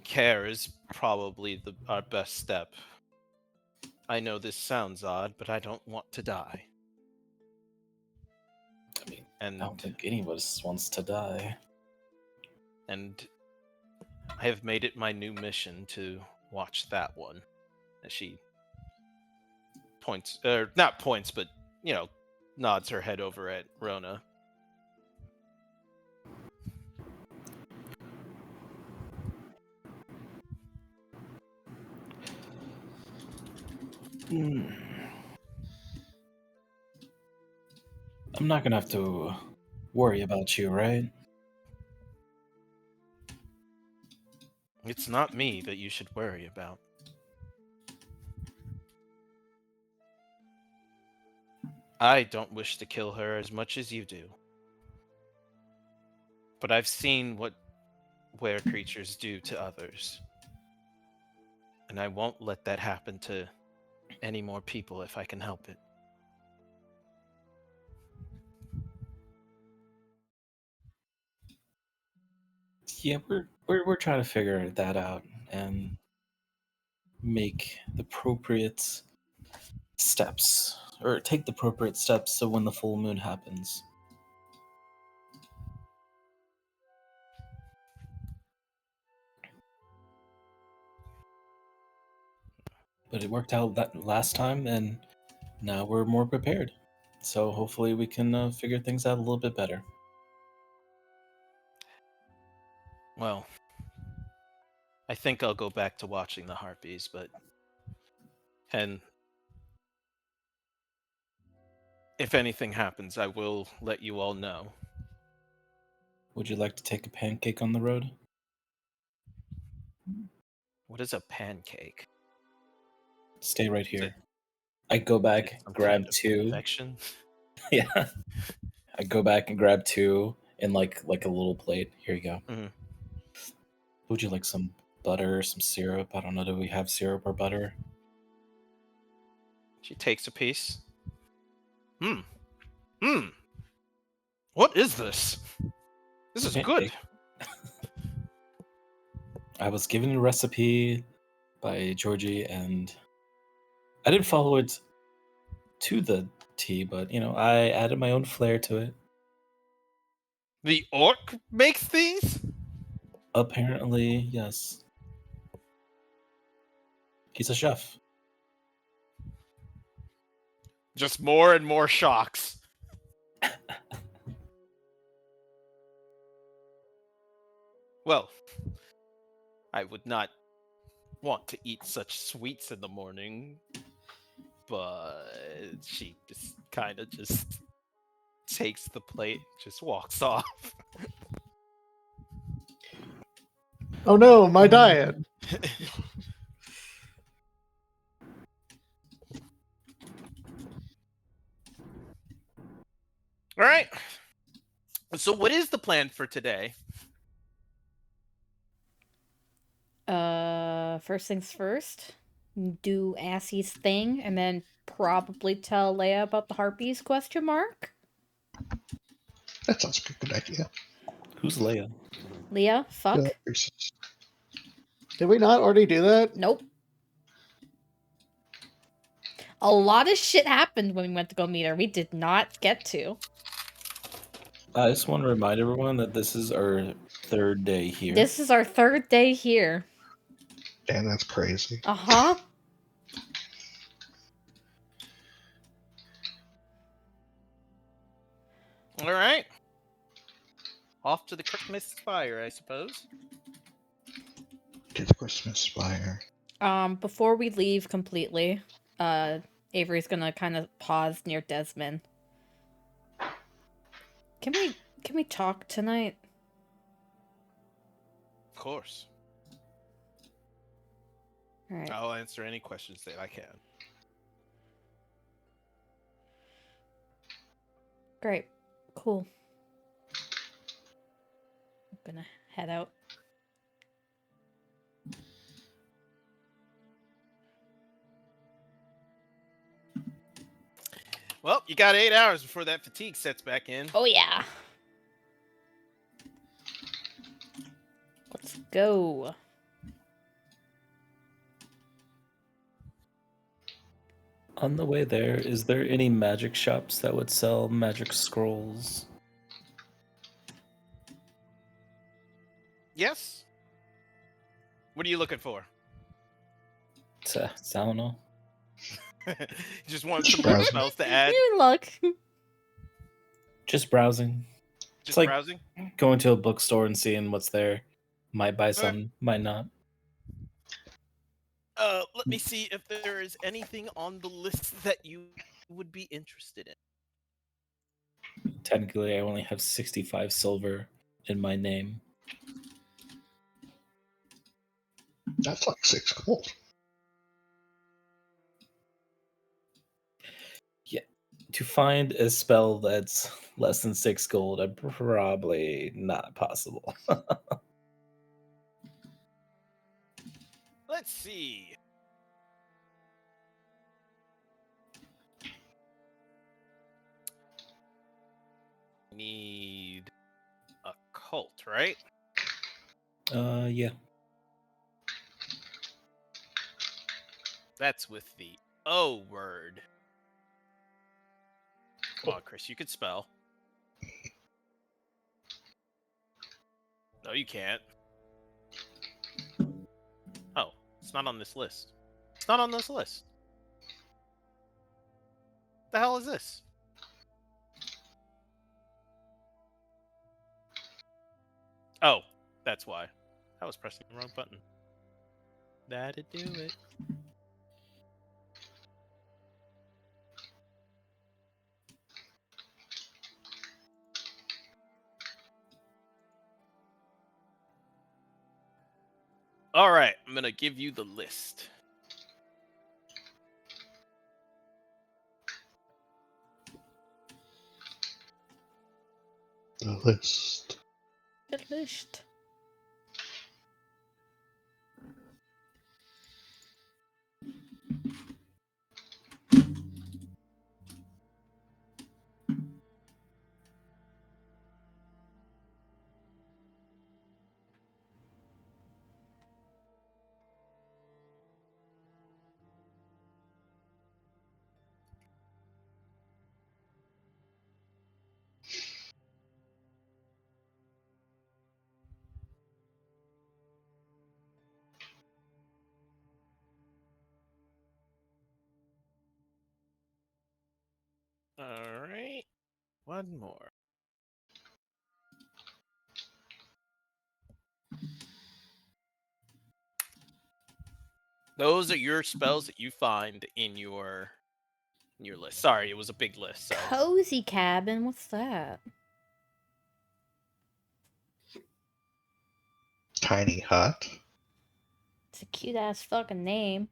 care is probably our best step. I know this sounds odd, but I don't want to die. I mean, And I don't think any of us wants to die. and I have made it my new mission to watch that one. As she points, or not points, but nods her head over at Rona. Hmm. I'm not gonna have to worry about you, right? It's not me that you should worry about. I don't wish to kill her as much as you do. But I've seen what were creatures do to others. And I won't let that happen to any more people if I can help it. Yeah, we're trying to figure that out and make the appropriate steps, or take the appropriate steps so when the full moon happens. But it worked out that last time, and now we're more prepared. So hopefully we can figure things out a little bit better. Well, I think I'll go back to watching the harpies, and if anything happens, I will let you all know. Would you like to take a pancake on the road? What is a pancake? Stay right Is it, here. I go is it back, some grab kind of two. infection? Yeah. I go back and grab 2 in like a little plate. Here you go. Mhm. Would you like some butter, some syrup? I don't know. Do we have syrup or butter? She takes a piece. What is this? This is Okay, good. I was given a recipe by Georgie, and I didn't follow it to the T, but I added my own flair to it. The orc makes these? Apparently, yes. He's a chef. Just more and more shocks. Well, I would not want to eat such sweets in the morning, but she just kind of just takes the plate, just walks off. Oh no, my diet. All right. So, what is the plan for today? First things first, do Assie's thing, and then probably tell Leia about the harpies? Question mark. That sounds like a good idea. Who's Leia? Leah, fuck. Priestess. Did we not already do that? Nope. A lot of shit happened when we went to go meet her. We did not get to. I just want to remind everyone that this is our 3rd day here. This is our 3rd day here. Damn, that's crazy. Uh-huh. All right. Off to the Christmas spire, I suppose. To the Christmas spire. Before we leave completely, Avery's gonna kind of pause near Desmond. Can we talk tonight? Of course. All right. I'll answer any questions that I can. Great. Cool. I'm gonna head out. Well, you got 8 hours before that fatigue sets back in. Oh yeah. Let's go. On the way there, is there any magic shops that would sell magic scrolls? Yes? What are you looking for? I don't know. You just want some more spells to add? You look. Just browsing. Just like- browsing? Going to a bookstore and seeing what's there. Might buy some, might not. Let me see if there is anything on the list that you would be interested in. Technically, I only have 65 silver in my name. That's like 6 gold. To find a spell that's less than 6 gold, probably not possible. Let's see. Need a cult, right? Yeah. That's with the O word. Come on, Chris, you could spell. No, you can't. Oh, it's not on this list. It's not on this list. The hell is this? Oh, that's why. I was pressing the wrong button. That'd do it. All right, I'm gonna give you the list. The list. The list. All right. One more. Those are your spells that you find in your list. Sorry, it was a big list. So Cozy cabin. What's that? Tiny hut. It's a cute ass fucking name.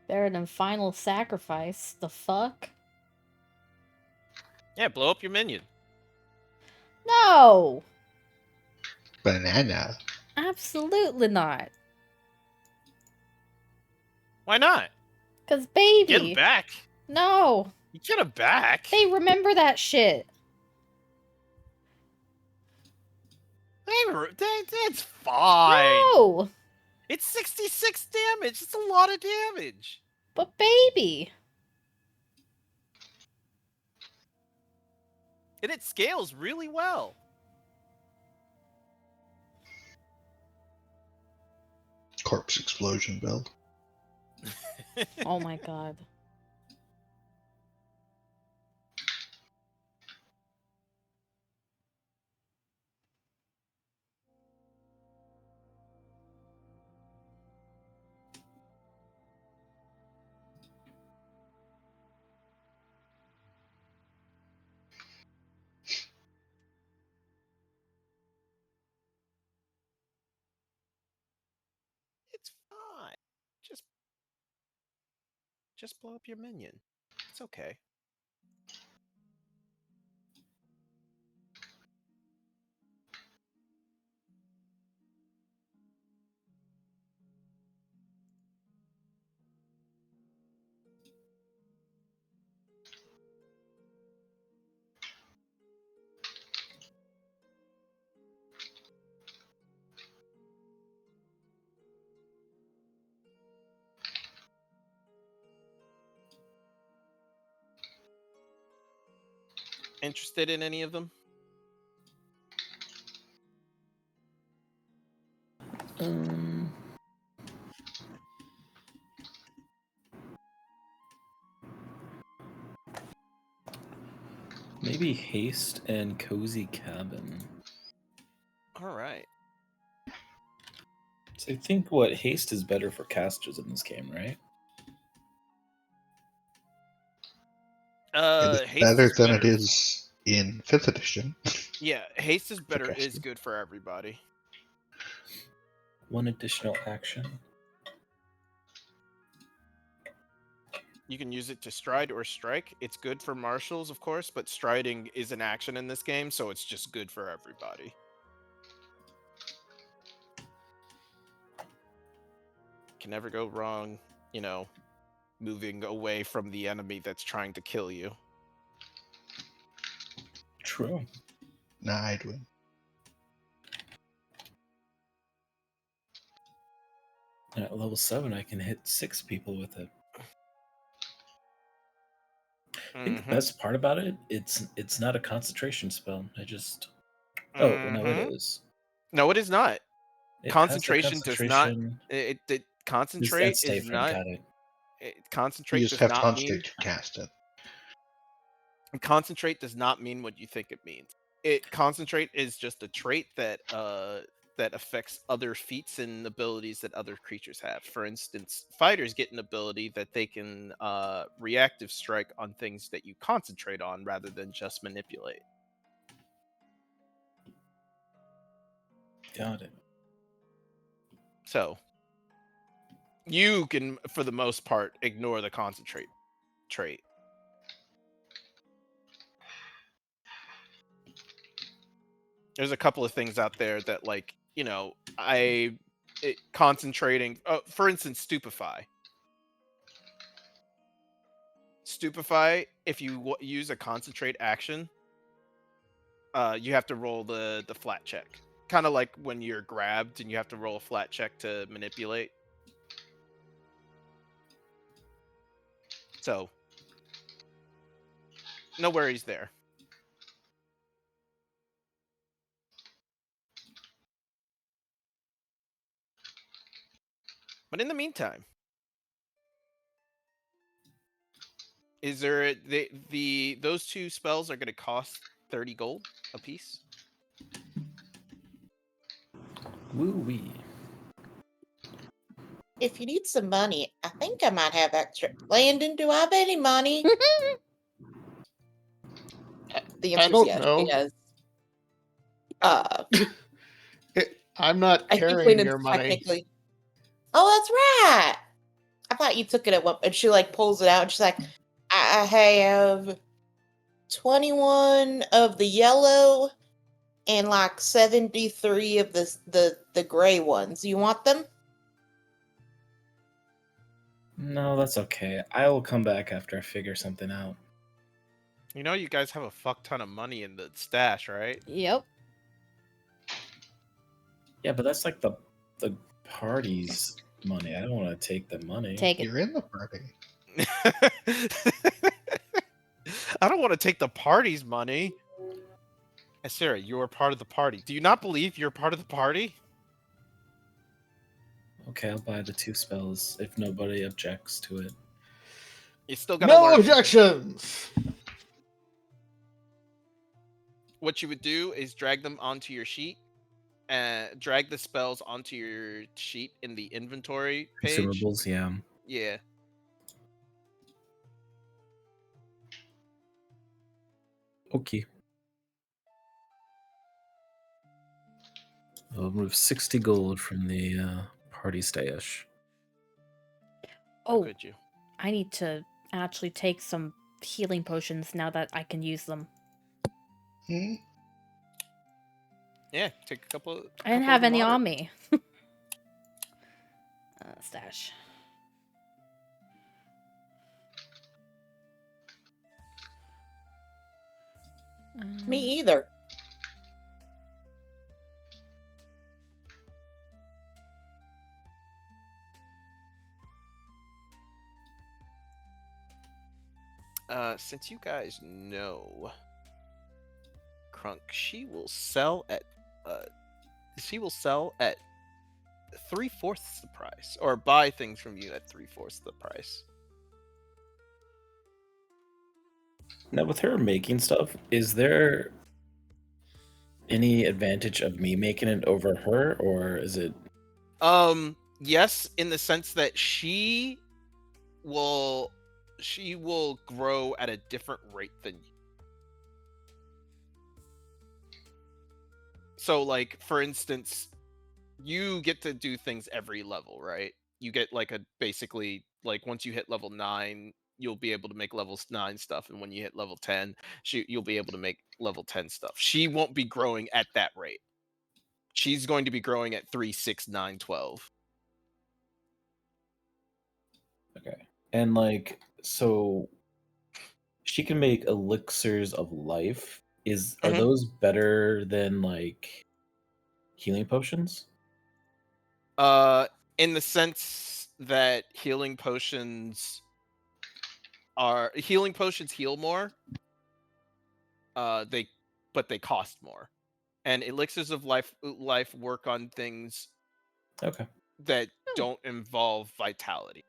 Better than Final Sacrifice. The fuck? yeah, blow up your minion. No! Banana. Absolutely not. Why not? Cause Get him baby. back. No. You get him back. They remember that shit. That's fine. No! It's 66 damage. It's a lot of damage. But baby. And it scales really well. Corpse explosion build. Oh my god. It's fine. Just blow up your minion. It's okay. Interested in any of them? Maybe haste and cozy cabin. All right. So I think what haste is better for casters in this game, right? It is Haste better is than better. it is in 5th edition. Yeah, haste is better. Is casting. good for everybody. One additional action. You can use it to stride or strike. It's good for marshals, of course, but striding is an action in this game, so it's just good for everybody. Can never go wrong, moving away from the enemy that's trying to kill you. True. Nah, I'd win. And at level 7, I can hit 6 people with it. I think the best part about it, it's not a concentration spell. Oh, no, it is. No, it is not. It Concentration does not. Concentrate That's stay is frame, not. got it. You Concentrate just does have not mean. concentrate to cast it. Concentrate does not mean what you think it means. Concentrate is just a trait that affects other feats and abilities that other creatures have. For instance, fighters get an ability that they can reactive strike on things that you concentrate on rather than just manipulate. Got it. So you can, for the most part, ignore the concentrate trait. There's a couple of things out there that, like, concentrating. For instance, stupefy. Stupefy. If you use a concentrate action, you have to roll the flat check. Kind of like when you're grabbed and you have to roll a flat check to manipulate. So, no worries there. But in the meantime, is there those two spells are going to cost 30 gold a piece? Woo wee. If you need some money, I think I might have extra. Landon, do I have any money? The I answer is don't yes. know. She does. I'm not I think carrying Landon's your money. technically. Oh, that's right. I thought you took it at one. And she like pulls it out. And she's like, I have 21 of the yellow and like 73 of the gray ones. You want them? No, that's okay. I will come back after I figure something out. You guys have a fuck ton of money in the stash, right? Yep. Yeah, but that's like the party's money. I don't want to take the money. Take it. You're in the party. I don't want to take the party's money. Hey, Sarah, you're part of the party. Do you not believe you're part of the party? Okay, I'll buy the 2 spells if nobody objects to it. You still gotta No learn. objections. What you would do is drag them onto your sheet, and drag the spells onto your sheet in the inventory page. Consumables, yeah. Yeah. Okay. I'll remove 60 gold from the party stash. How Oh, could you? I need to actually take some healing potions now that I can use them. Hmm? Yeah, take a couple. I didn't have any on me. Stash. Me either. Since you guys know Crunk, she will sell at 3/4 the price, or buy things from you at 3/4 the price. Now, with her making stuff, is there any advantage of me making it over her, or is it? Yes, in the sense that she will grow at a different rate than you. So, like, for instance, you get to do things every level, right? You get basically, like, once you hit level 9, you'll be able to make level 9 stuff, and when you hit level 10, you'll be able to make level 10 stuff. She won't be growing at that rate. She's going to be growing at 3, 6, 9, 12. Okay. And so she can make elixirs of life. Are Mhm. those better than healing potions? In the sense that healing potions heal more. But they cost more. And elixirs of life work on things Okay. that don't involve vitality.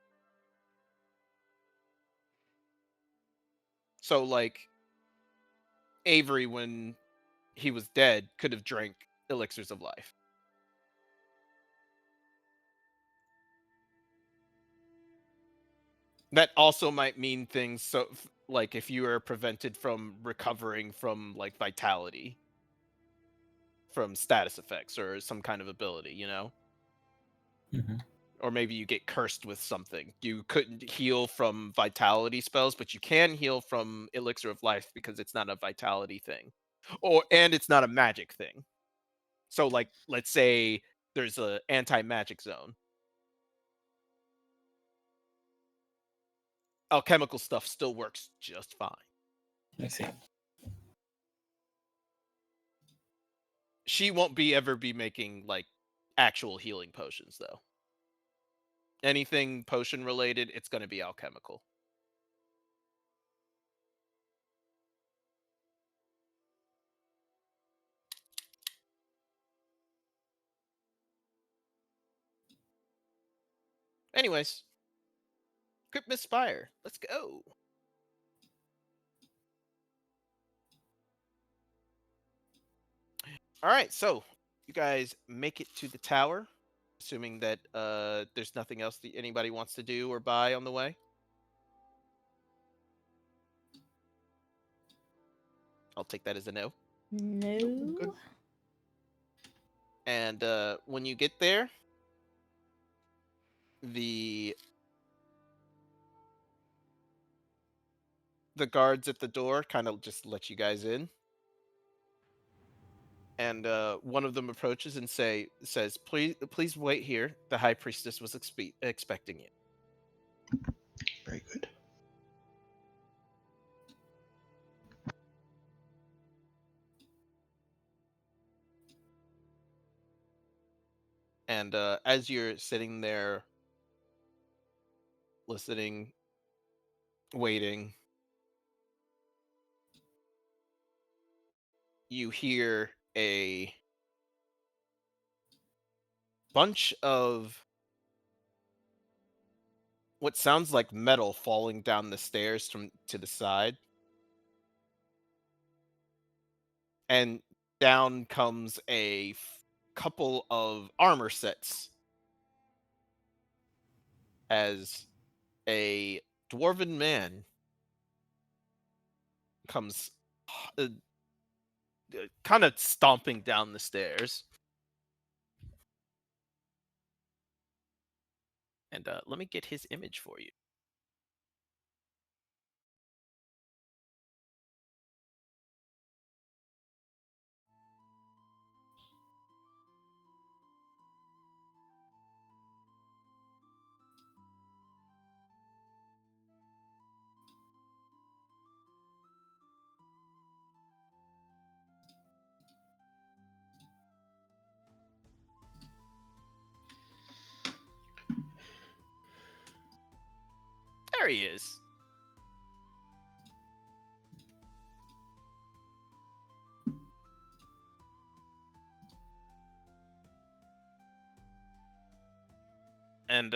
So, like, Avery, when he was dead, could have drank elixirs of life. That also might mean things. So, like, if you are prevented from recovering from vitality, from status effects or some kind of ability, Mm-hmm. or maybe you get cursed with something. You couldn't heal from vitality spells, but you can heal from elixir of life because it's not a vitality thing, and it's not a magic thing. So, like, let's say there's a anti-magic zone. Alchemical stuff still works just fine. I see. She won't ever be making like actual healing potions though. Anything potion related, it's going to be alchemical. Anyways, Crypt Spire. Let's go. All right, so you guys make it to the tower, assuming that there's nothing else that anybody wants to do or buy on the way. I'll take that as a no. No. Good. And when you get there, the guards at the door kind of just let you guys in. And one of them approaches and says, please wait here. The high priestess was expecting you. Very good. And as you're sitting there listening, waiting, you hear a bunch of what sounds like metal falling down the stairs from to the side. And down comes a couple of armor sets as a dwarven man comes kind of stomping down the stairs. And let me get his image for you. There he is. And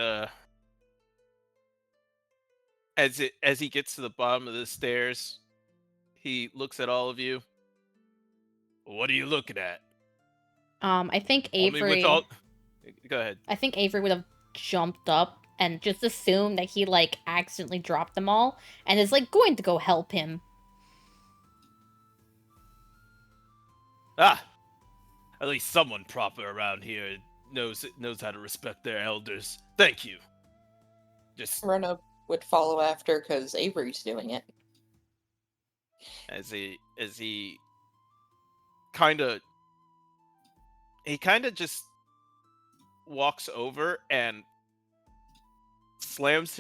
as he gets to the bottom of the stairs, he looks at all of you. What are you looking at? I think Only with Avery. all. Go ahead. I think Avery would have jumped up and just assumed that he like accidentally dropped them all and is like going to go help him. Ah, at least someone proper around here knows how to respect their elders. Thank you. Just Rona would follow after because Avery's doing it. as he kind of just walks over and slams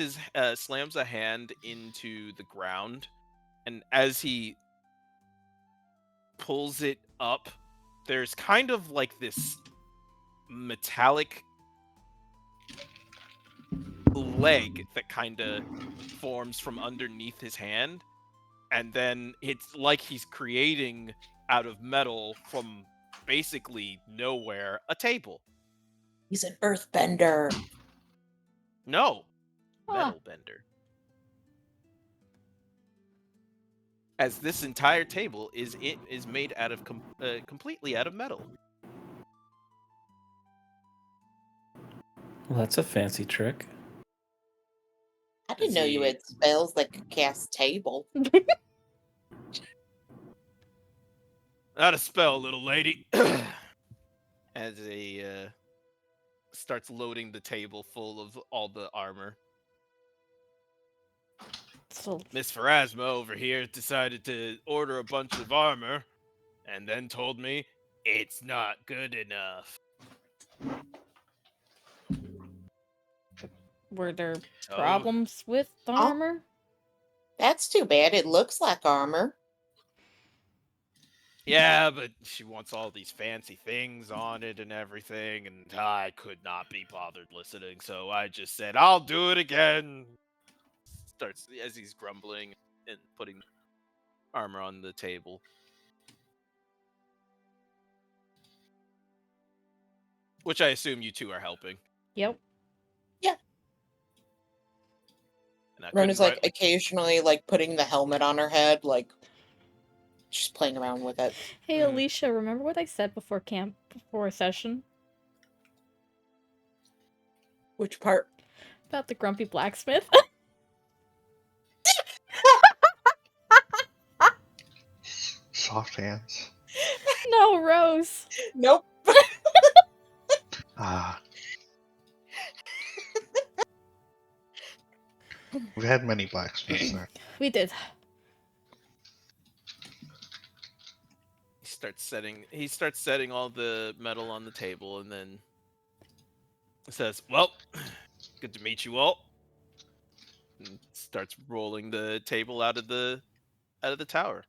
a hand into the ground, and as he pulls it up, there's kind of like this metallic leg that kind of forms from underneath his hand, and then it's like he's creating out of metal from basically nowhere a table. He's an earthbender. No, Huh. metal bender. As this entire table is made out of completely out of metal. Well, that's a fancy trick. I didn't know you had spells that could cast table. Not a spell, little lady. As he starts loading the table full of all the armor. So Miss Pharasma over here decided to order a bunch of armor, and then told me It's not good enough. Were there Oh, problems with the armor? That's too bad. It looks like armor. yeah, but she wants all these fancy things on it and everything, and I could not be bothered listening, so I just said, I'll do it again. Starts as he's grumbling and putting armor on the table. Which I assume you two are helping. Yep. And I Rona's couldn't like occasionally like putting the helmet on her head, like just playing around with it. Hey, Mhm. Alicia, remember what I said before camp, before a session? Which part? About the grumpy blacksmith? Soft hands. No, Rose. Nope. Ah. We've had many blacksmiths there. We did. He starts setting all the metal on the table, and then says, well, good to meet you all. And starts rolling the table out of the tower.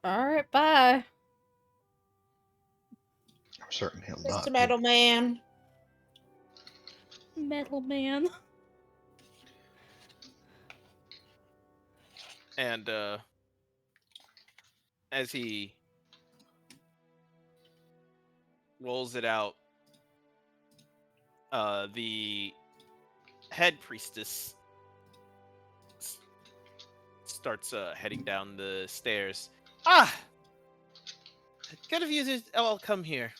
Alright, bye. I'm certain he'll Mr. not. Metal Man. Metal man. And as he rolls it out, the head priestess starts heading down the stairs. Ah! Good of you to all come here.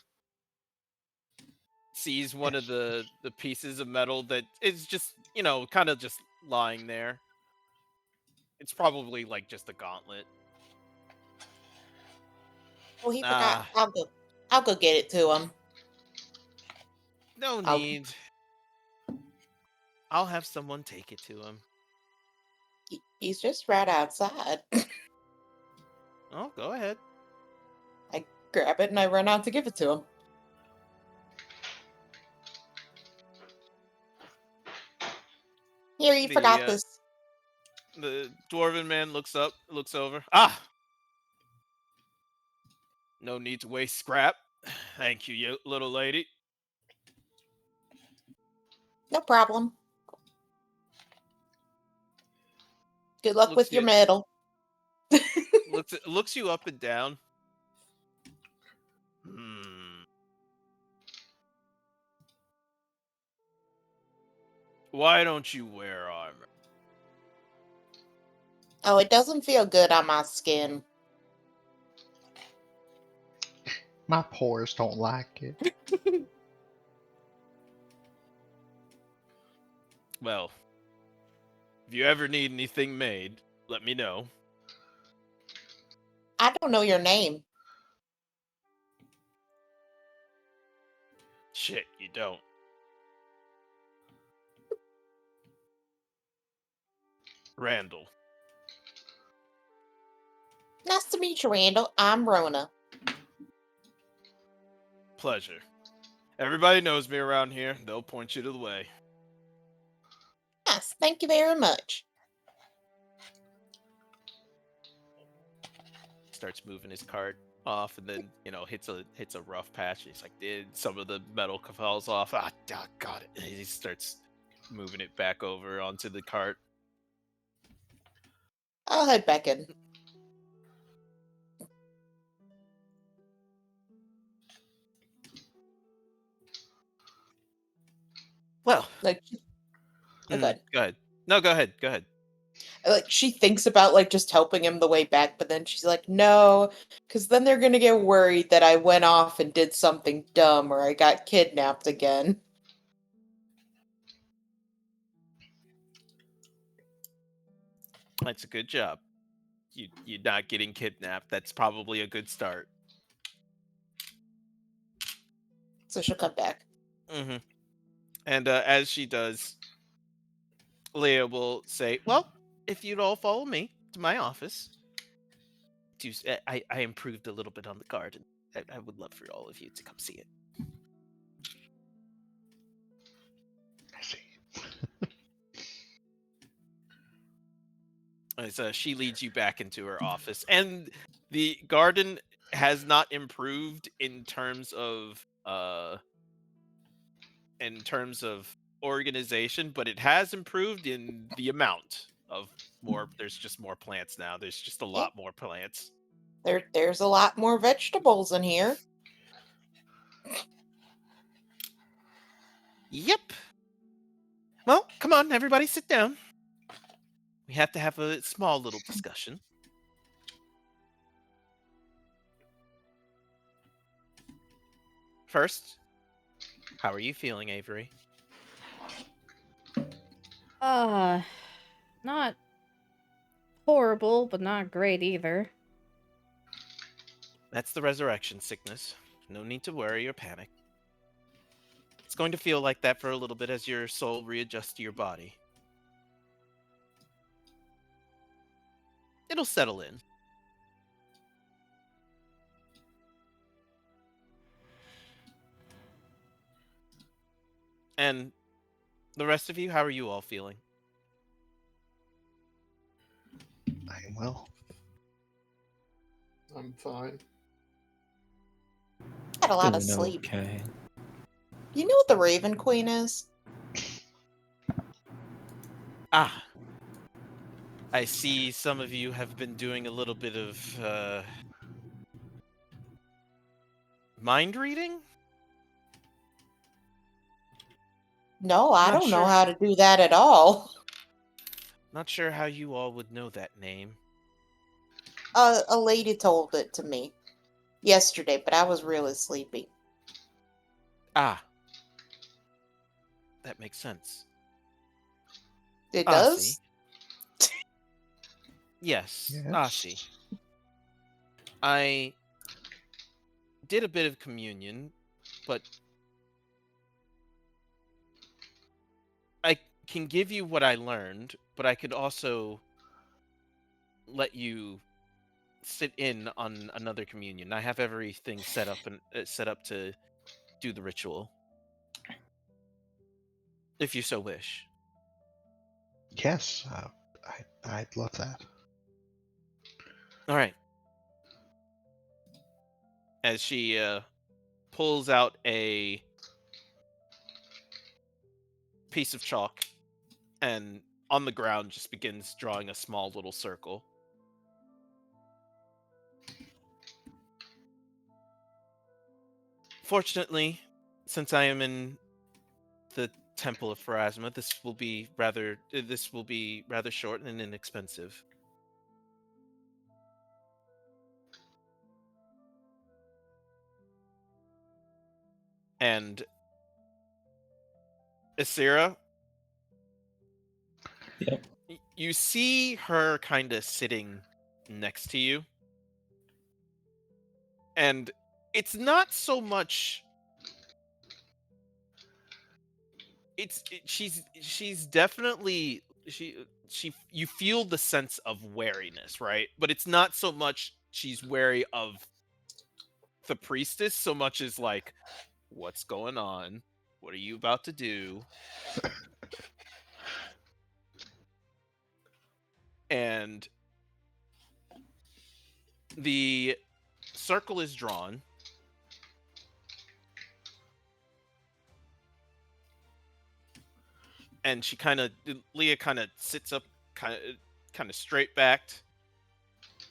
Sees one of the pieces of metal that is just, kind of just lying there. It's probably like just a gauntlet. Oh, he forgot. Ah, I'll go get it to him. no I'll- need. I'll have someone take it to him. He's just right outside. Oh, go ahead. I grab it and I run out to give it to him. Here, you The, forgot uh, this. The dwarven man looks over. Ah! No need to waste scrap. Thank you, little lady. No problem. Good luck Looks with your you- medal. looks you up and down. Hmm. Why don't you wear armor? Oh, it doesn't feel good on my skin. My pores don't like it. Well, if you ever need anything made, let me know. I don't know your name. Shit, you don't. Randall. Nice to meet you, Randall. I'm Rona. Pleasure. Everybody knows me around here. They'll point you to the way. Yes, thank you very much. Starts moving his cart off, and then hits a rough patch. He's like, some of the metal falls off. Ah, got it. And he starts moving it back over onto the cart. I'll head back in. Well, Like, oh, good. Go ahead. No, go ahead. Go ahead. Like, she thinks about like just helping him the way back, but then she's like, no, because then they're gonna get worried that I went off and did something dumb or I got kidnapped again. That's a good job. You're not getting kidnapped. That's probably a good start. So she'll come back. Mm-hmm. And as she does, Leah will say, well, if you'd all follow me to my office, I improved a little bit on the garden. I would love for all of you to come see it. I see. As she leads you back into her office, and the garden has not improved in terms of organization, but it has improved in the amount of more. There's just more plants now. There's just a Yeah. lot more plants. There's a lot more vegetables in here. Yep. Well, come on, everybody, sit down. We have to have a small little discussion. First, how are you feeling, Avery? Not horrible, but not great either. That's the resurrection sickness. No need to worry or panic. It's going to feel like that for a little bit as your soul readjusts to your body. It'll settle in. And the rest of you, how are you all feeling? I am well. I'm fine. Had a lot of Doing sleep. okay. You know what the Raven Queen is? Ah. I see some of you have been doing a little bit of mind reading? No, I Not don't know sure. how to do that at all. Not sure how you all would know that name. A lady told it to me yesterday, but I was really sleepy. Ah. That makes sense. It Asi. does? Yes, Yes. Asi. I did a bit of communion, but I can give you what I learned, but I could also let you sit in on another communion. I have everything set up to do the ritual, if you so wish. Yes, I'd love that. All right. As she pulls out a piece of chalk and on the ground just begins drawing a small little circle. Fortunately, since I am in the Temple of Pharasma, this will be rather short and inexpensive. And Asira, Yep. you see her kind of sitting next to you, and it's not so much. She's definitely she you feel the sense of wariness, right? But it's not so much she's wary of the priestess so much as like, what's going on? What are you about to do? And the circle is drawn. And Leah kind of sits up, kind of straight backed,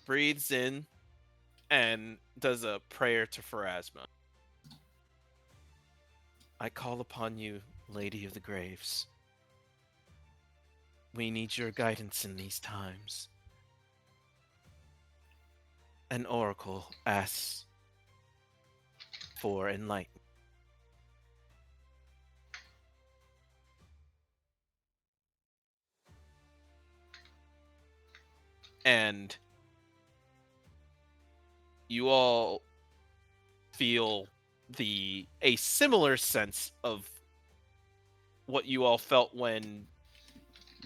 breathes in, and does a prayer to Pharasma. I call upon you, Lady of the Graves. We need your guidance in these times. An oracle asks for enlightenment. And you all feel a similar sense of what you all felt when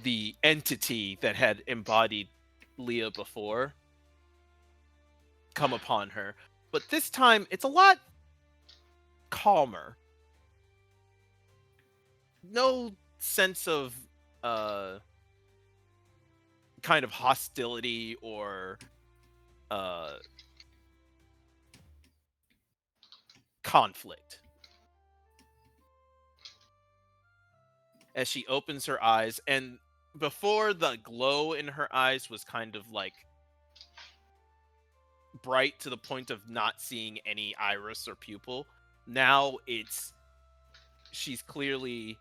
the entity that had embodied Leah before come upon her. But this time, it's a lot calmer. No sense of uh, kind of hostility or uh, conflict. As she opens her eyes, and before the glow in her eyes was kind of like bright to the point of not seeing any iris or pupil, now she's clearly,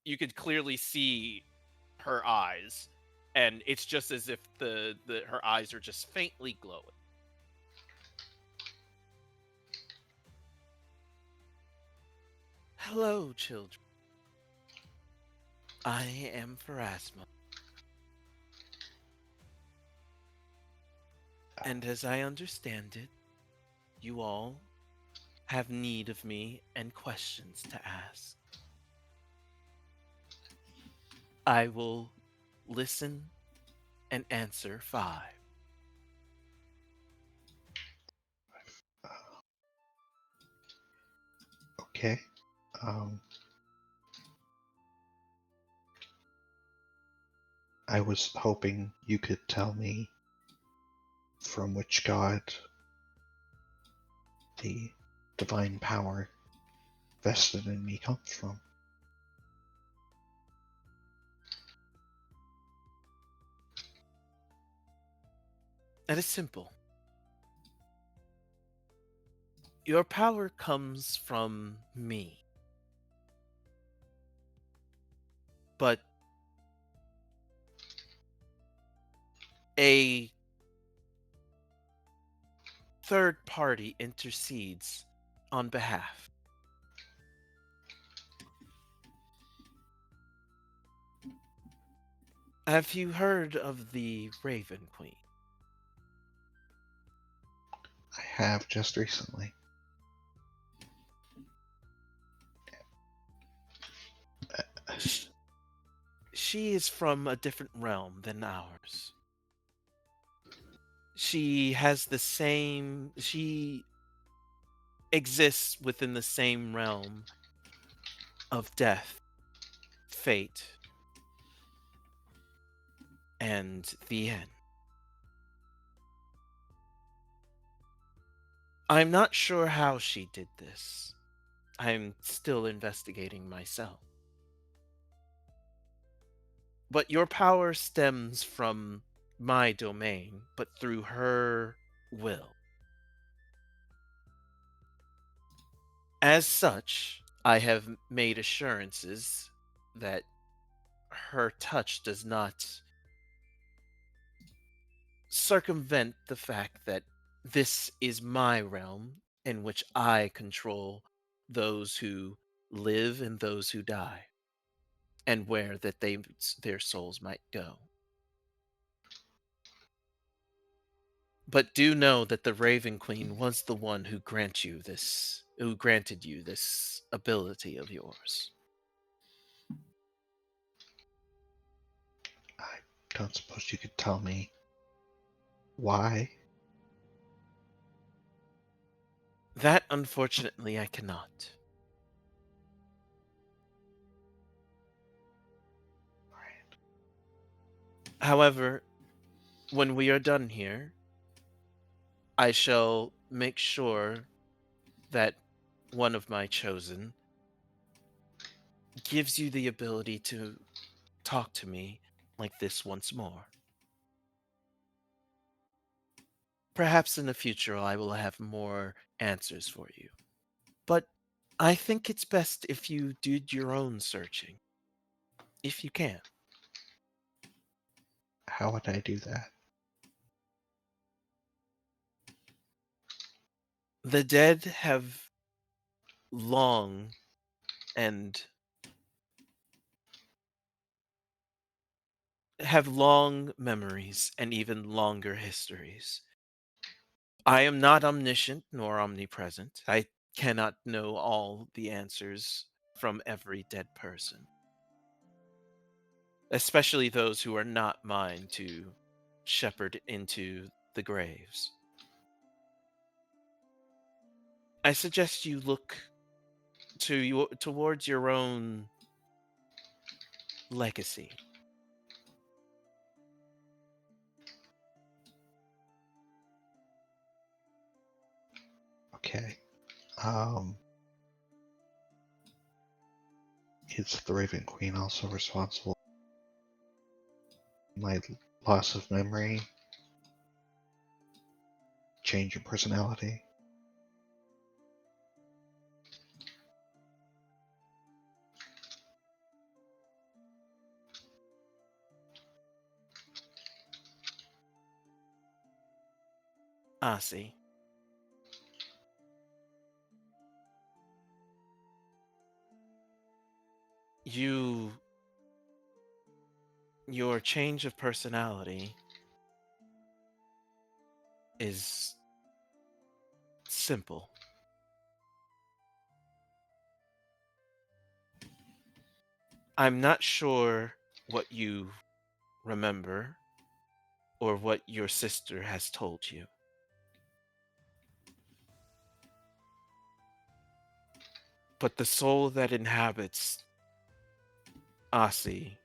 you could clearly see her eyes, and it's just as if her eyes are just faintly glowing. Hello, children. I am Pharasma. And as I understand it, you all have need of me and questions to ask. I will listen and answer 5. Okay. Um, I was hoping you could tell me from which god the divine power vested in me comes from. It is simple. Your power comes from me. But a third party intercedes on behalf. Have you heard of the Raven Queen? I have just recently. She is from a different realm than ours. She exists within the same realm of death, fate, and the end. I'm not sure how she did this. I'm still investigating myself. But your power stems from my domain, but through her will. As such, I have made assurances that her touch does not circumvent the fact that this is my realm in which I control those who live and those who die, and where that their souls might go. But do know that the Raven Queen was the one who granted you this ability of yours. I don't suppose you could tell me why? That, unfortunately, I cannot. However, when we are done here, I shall make sure that one of my chosen gives you the ability to talk to me like this once more. Perhaps in the future I will have more answers for you. But I think it's best if you did your own searching, if you can. How would I do that? The dead have long and have long memories and even longer histories. I am not omniscient nor omnipresent. I cannot know all the answers from every dead person, especially those who are not mine to shepherd into the graves. I suggest you look towards your own legacy. Okay. Is the Raven Queen also responsible for my loss of memory, change in personality? Asi, your change of personality is simple. I'm not sure what you remember or what your sister has told you. But the soul that inhabits Asi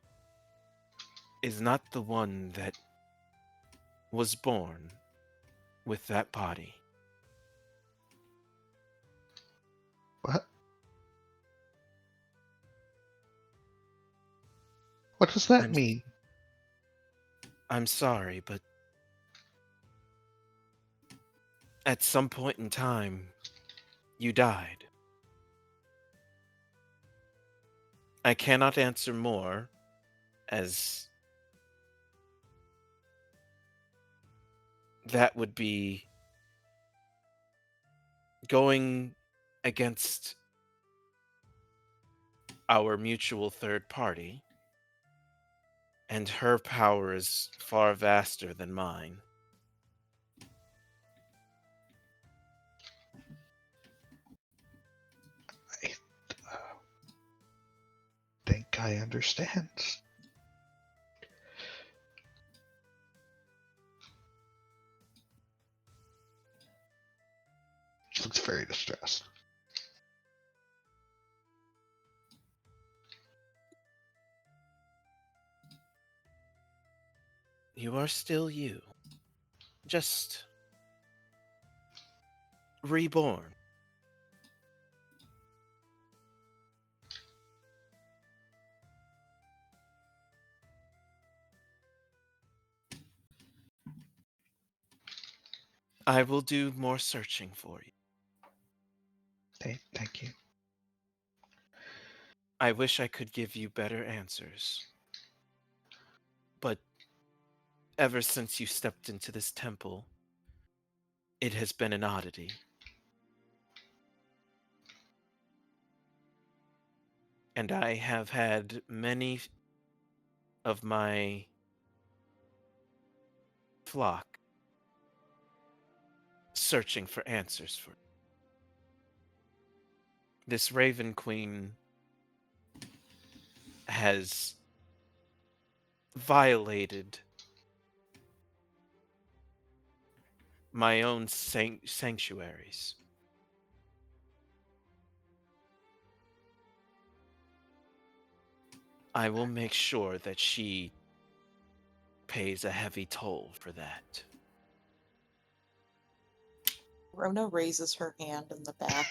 is not the one that was born with that body. What? What does that I'm mean? I'm sorry, but at some point in time, you died. I cannot answer more, as that would be going against our mutual third party, and her power is far vaster than mine. I think I understand. She looks very distressed. You are still you, just reborn. I will do more searching for you. Thank you. I wish I could give you better answers. But ever since you stepped into this temple, it has been an oddity. And I have had many of my flock searching for answers for this Raven Queen has violated my own sanctuaries. I will make sure that she pays a heavy toll for that. Rona raises her hand in the back.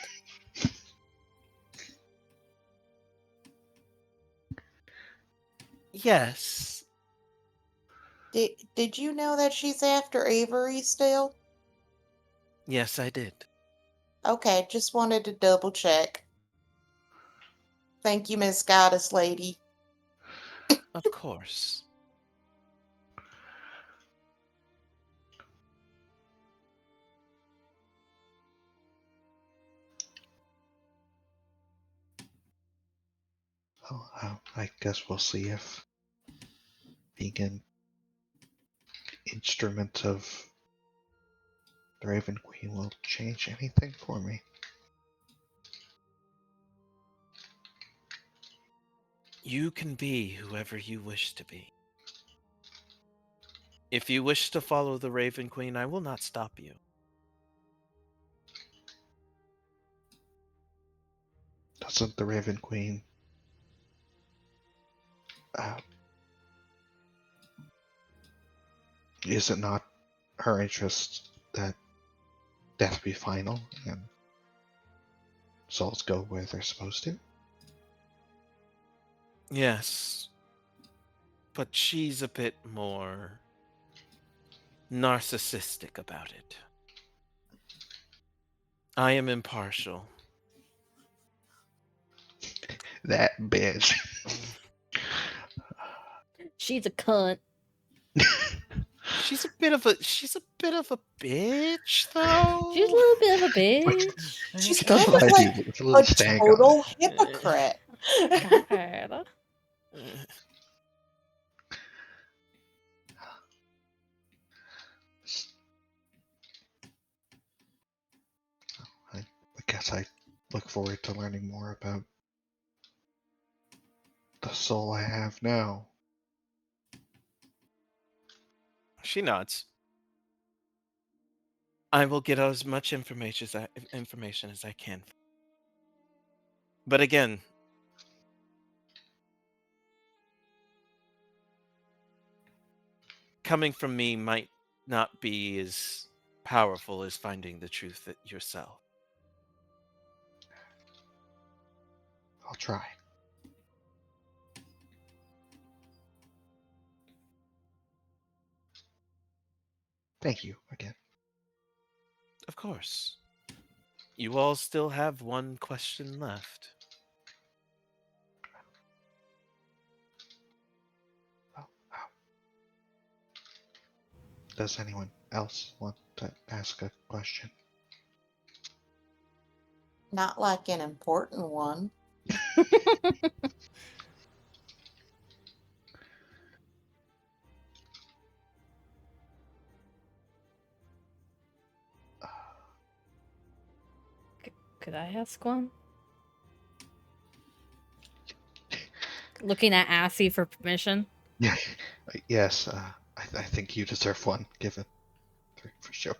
Yes. Did you know that she's after Avery still? Yes, I did. Okay, just wanted to double check. Thank you, Miss Goddess Lady. Of course. Well, I guess we'll see if being an instrument of the Raven Queen will change anything for me. You can be whoever you wish to be. If you wish to follow the Raven Queen, I will not stop you. Doesn't the Raven Queen is it not her interest that death be final and souls go where they're supposed to? Yes, but she's a bit more narcissistic about it. I am impartial. That bitch. She's a cunt. She's a bit of a bitch though. She's a little bit of a bitch. She's It does kind of lie like with a little a stank on total it. hypocrite. God. I guess I look forward to learning more about the soul I have now. She nods. I will get as much information as I can. But again, coming from me might not be as powerful as finding the truth yourself. I'll try. Thank you again. Of course. You all still have one question left. Does anyone else want to ask a question? Not like an important one. Could I ask one? Looking at Assy for permission. Yeah. Yes. I think you deserve one. Given for sure.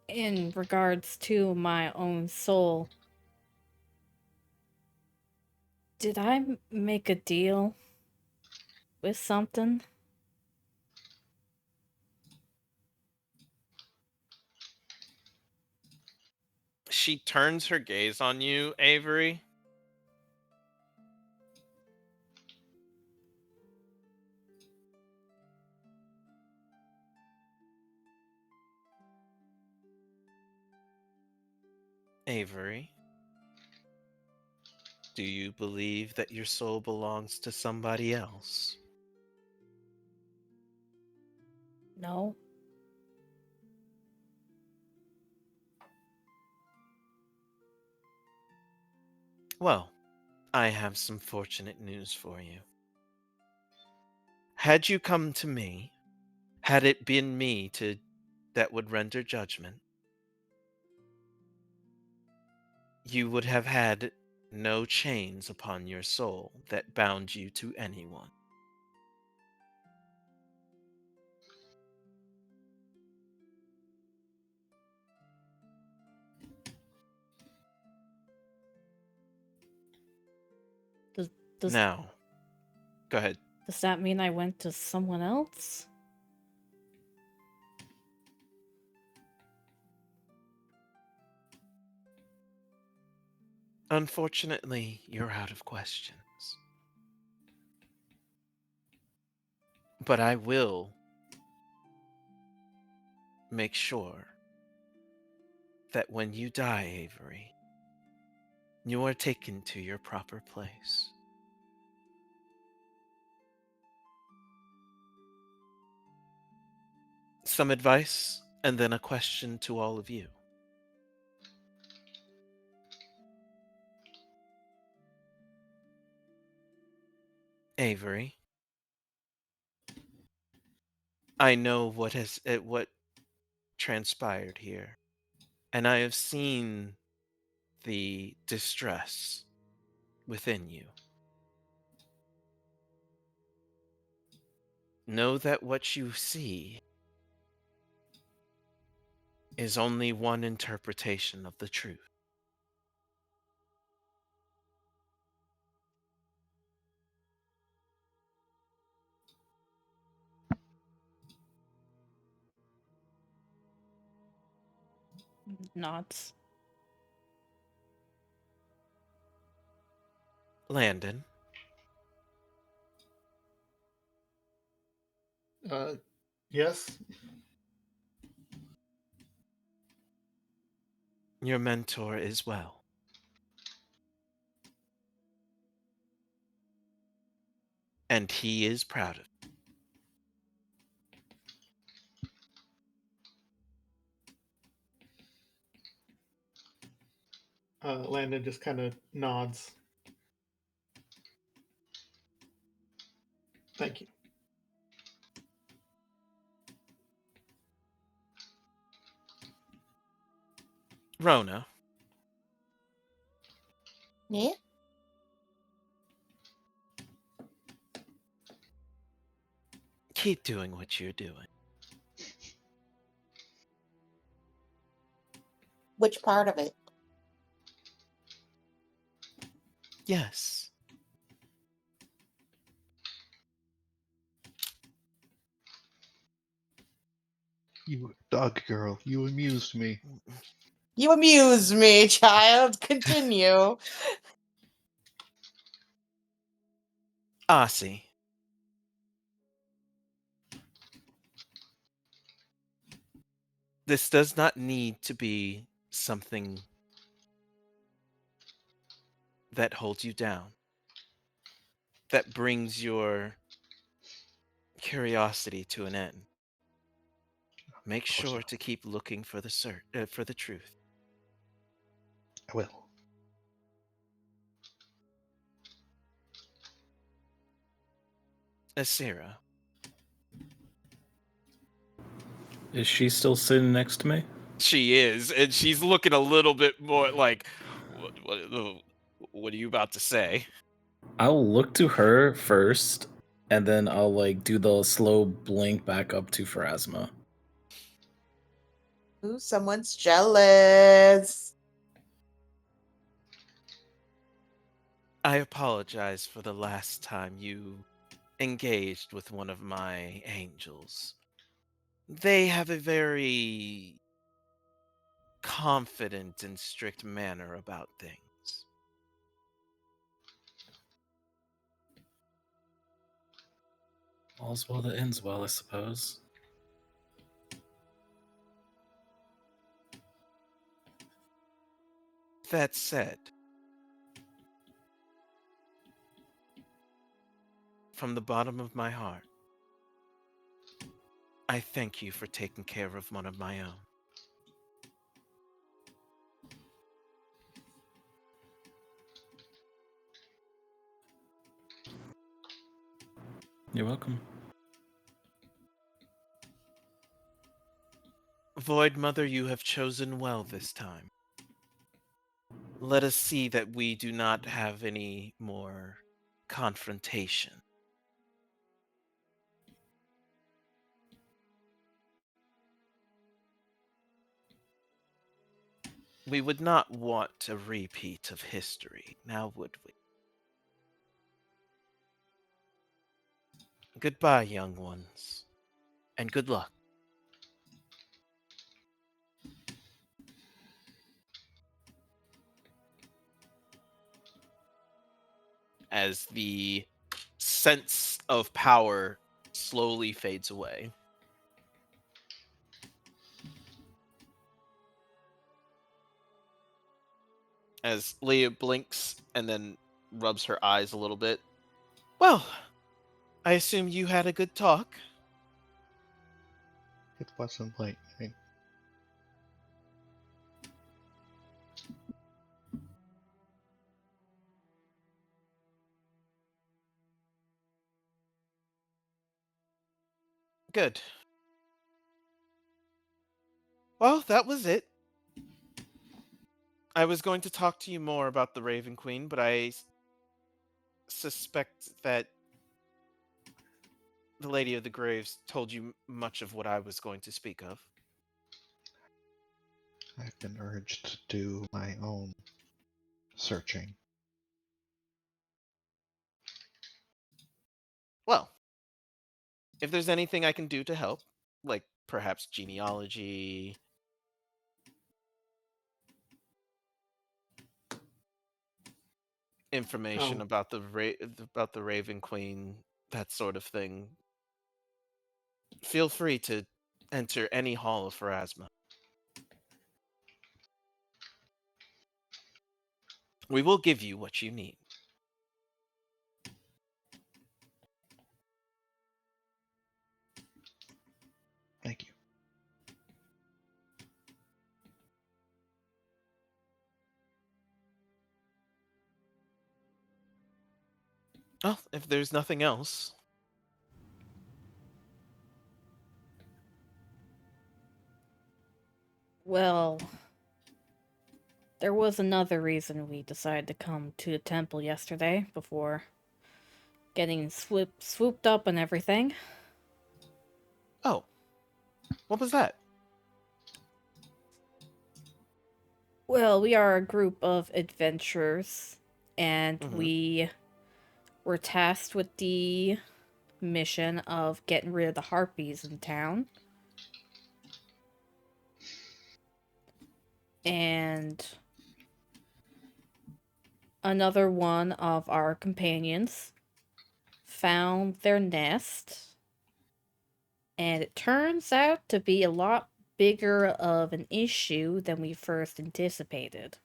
In regards to my own soul, did I make a deal with something? She turns her gaze on you, Avery. Avery, do you believe that your soul belongs to somebody else? No. Well, I have some fortunate news for you. Had you come to me, had it been me that would render judgment, you would have had no chains upon your soul that bound you to anyone. Does Now, go ahead. does that mean I went to someone else? Unfortunately, you're out of questions. But I will make sure that when you die, Avery, you are taken to your proper place. Some advice, and then a question to all of you. Avery, I know what transpired here, and I have seen the distress within you. Know that what you see is only one interpretation of the truth. Nods. Landon, Yes. your mentor is well. And he is proud of you. Landon just kind of nods. Thank you. Rona, Yeah. keep doing what you're doing. Which part of it? Yes. You dog girl, you amused me. You amuse me, child. Continue. Asi, this does not need to be something that holds you down, that brings your curiosity to an end. Make Of course sure not. to keep looking for for the truth. I will. Asira, Is she still sitting next to me? she is, and she's looking a little bit more like, what are you about to say? I'll look to her first, and then I'll like do the slow blink back up to Pharasma. Ooh, someone's jealous. I apologize for the last time you engaged with one of my angels. They have a very confident and strict manner about things. All's well that ends well, I suppose. That said, from the bottom of my heart, I thank you for taking care of one of my own. You're welcome. Void Mother, you have chosen well this time. Let us see that we do not have any more confrontation. We would not want a repeat of history, now would we? Goodbye, young ones, and good luck. As the sense of power slowly fades away. As Leah blinks and then rubs her eyes a little bit. Well, I assume you had a good talk. It wasn't lightning. Good. Well, that was it. I was going to talk to you more about the Raven Queen, but I suspect that the Lady of the Graves told you much of what I was going to speak of? I've been urged to do my own searching. Well, if there's anything I can do to help, like perhaps genealogy, information Oh. about about the Raven Queen, that sort of thing, feel free to enter any hall of Pharasma. We will give you what you need. Thank you. Well, if there's nothing else, Well, there was another reason we decided to come to the temple yesterday before getting swooped up and everything. oh, what was that? Well, we are a group of adventurers, and Mhm. we were tasked with the mission of getting rid of the harpies in town. And another one of our companions found their nest, and it turns out to be a lot bigger of an issue than we first anticipated.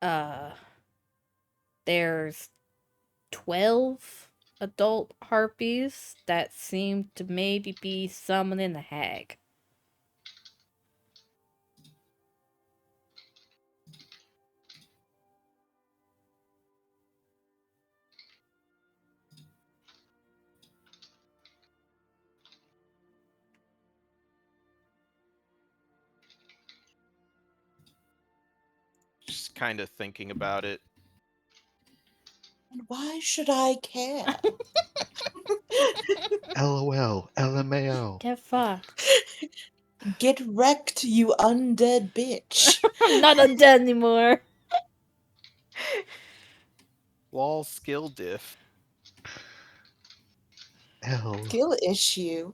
Uh, there's 12 adult harpies that seem to maybe be summoning the hag. Just kind of thinking about it. And why should I care? LOL, LMAO. Get fucked. Get wrecked, you undead bitch. I'm not undead anymore. Wall skill diff. L. Skill issue.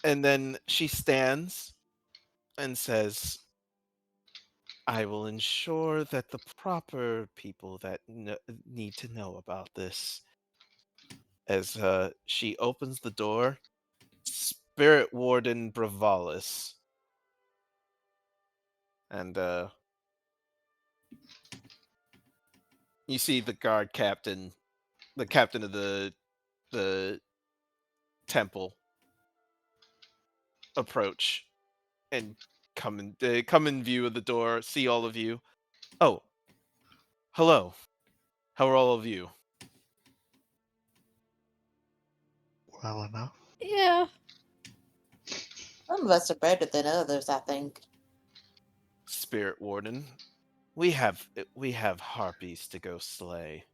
And then she stands and says, I will ensure that the proper people that need to know about this. As she opens the door, Spirit Warden Bravalis. And you see the guard captain, the captain of the temple, approach and come in view of the door, see all of you. Oh, hello. How are all of you? Well enough. Yeah. Some of us are better than others, I think. Spirit Warden. We have harpies to go slay.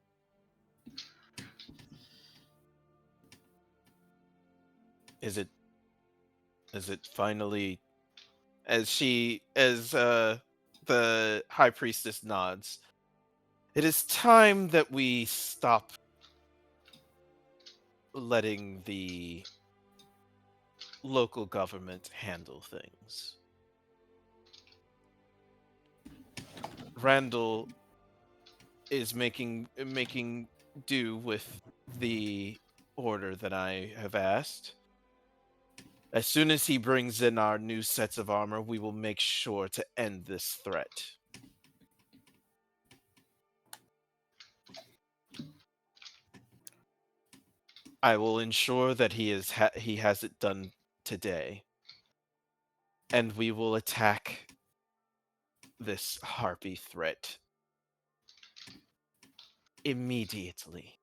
Is it finally as the high priestess nods. It is time that we stop letting the local government handle things. Randall is making do with the order that I have asked. As soon as he brings in our new sets of armor, we will make sure to end this threat. I will ensure that he has it done today. And we will attack this harpy threat immediately.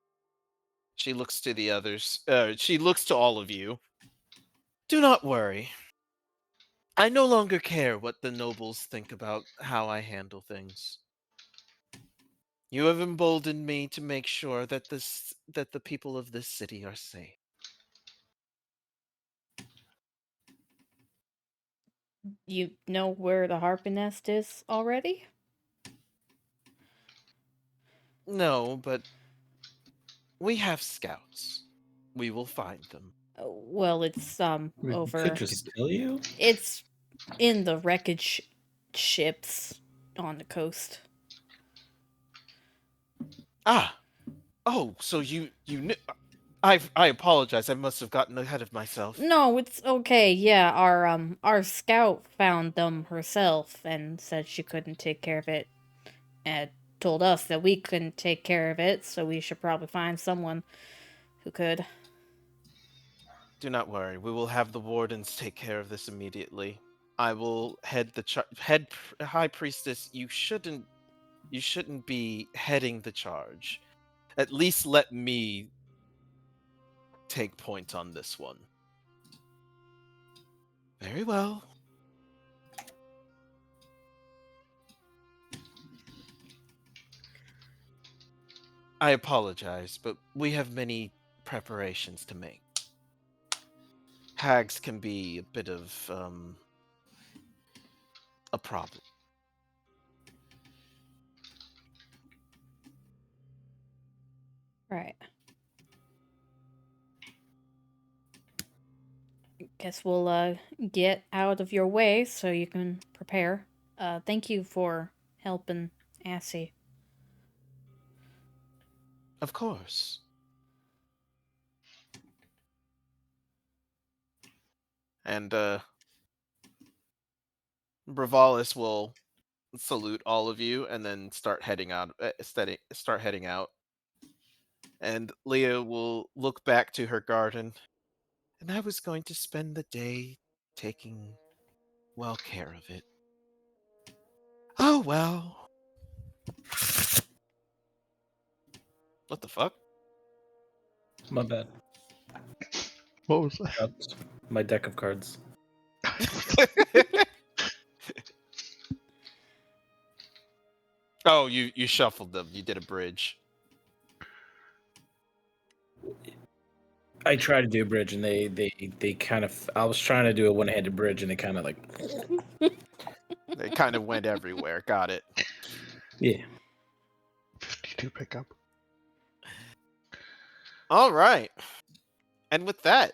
She looks to the others. She looks to all of you. Do not worry. I no longer care what the nobles think about how I handle things. You have emboldened me to make sure that the people of this city are safe. You know where the harpy nest is already? No, but we have scouts. We will find them. Well, it's We over. could just kill you. It's in the wreckage ships on the coast. Ah. Oh, so you knew. I apologize. I must have gotten ahead of myself. No, it's okay. Yeah, our scout found them herself and said she couldn't take care of it, and told us that we couldn't take care of it, so we should probably find someone who could. Do not worry. We will have the wardens take care of this immediately. I will head the high priestess. You shouldn't be heading the charge. At least let me take point on this one. Very well. I apologize, but we have many preparations to make. Hags can be a bit of a problem. Right. Guess we'll get out of your way so you can prepare. Thank you for helping Assie. Of course. And Bravalis will salute all of you and then start heading out. Start heading out. And Leah will look back to her garden. And I was going to spend the day taking well care of it. Oh well. What the fuck? My bad. What was that? Dropped my deck of cards. Oh, you shuffled them. You did a bridge. I tried to do a bridge, and they kind of. I was trying to do a one-handed bridge, and they kind of like. They kind of went everywhere. Got it. Yeah. 52 pickup. All right. And with that,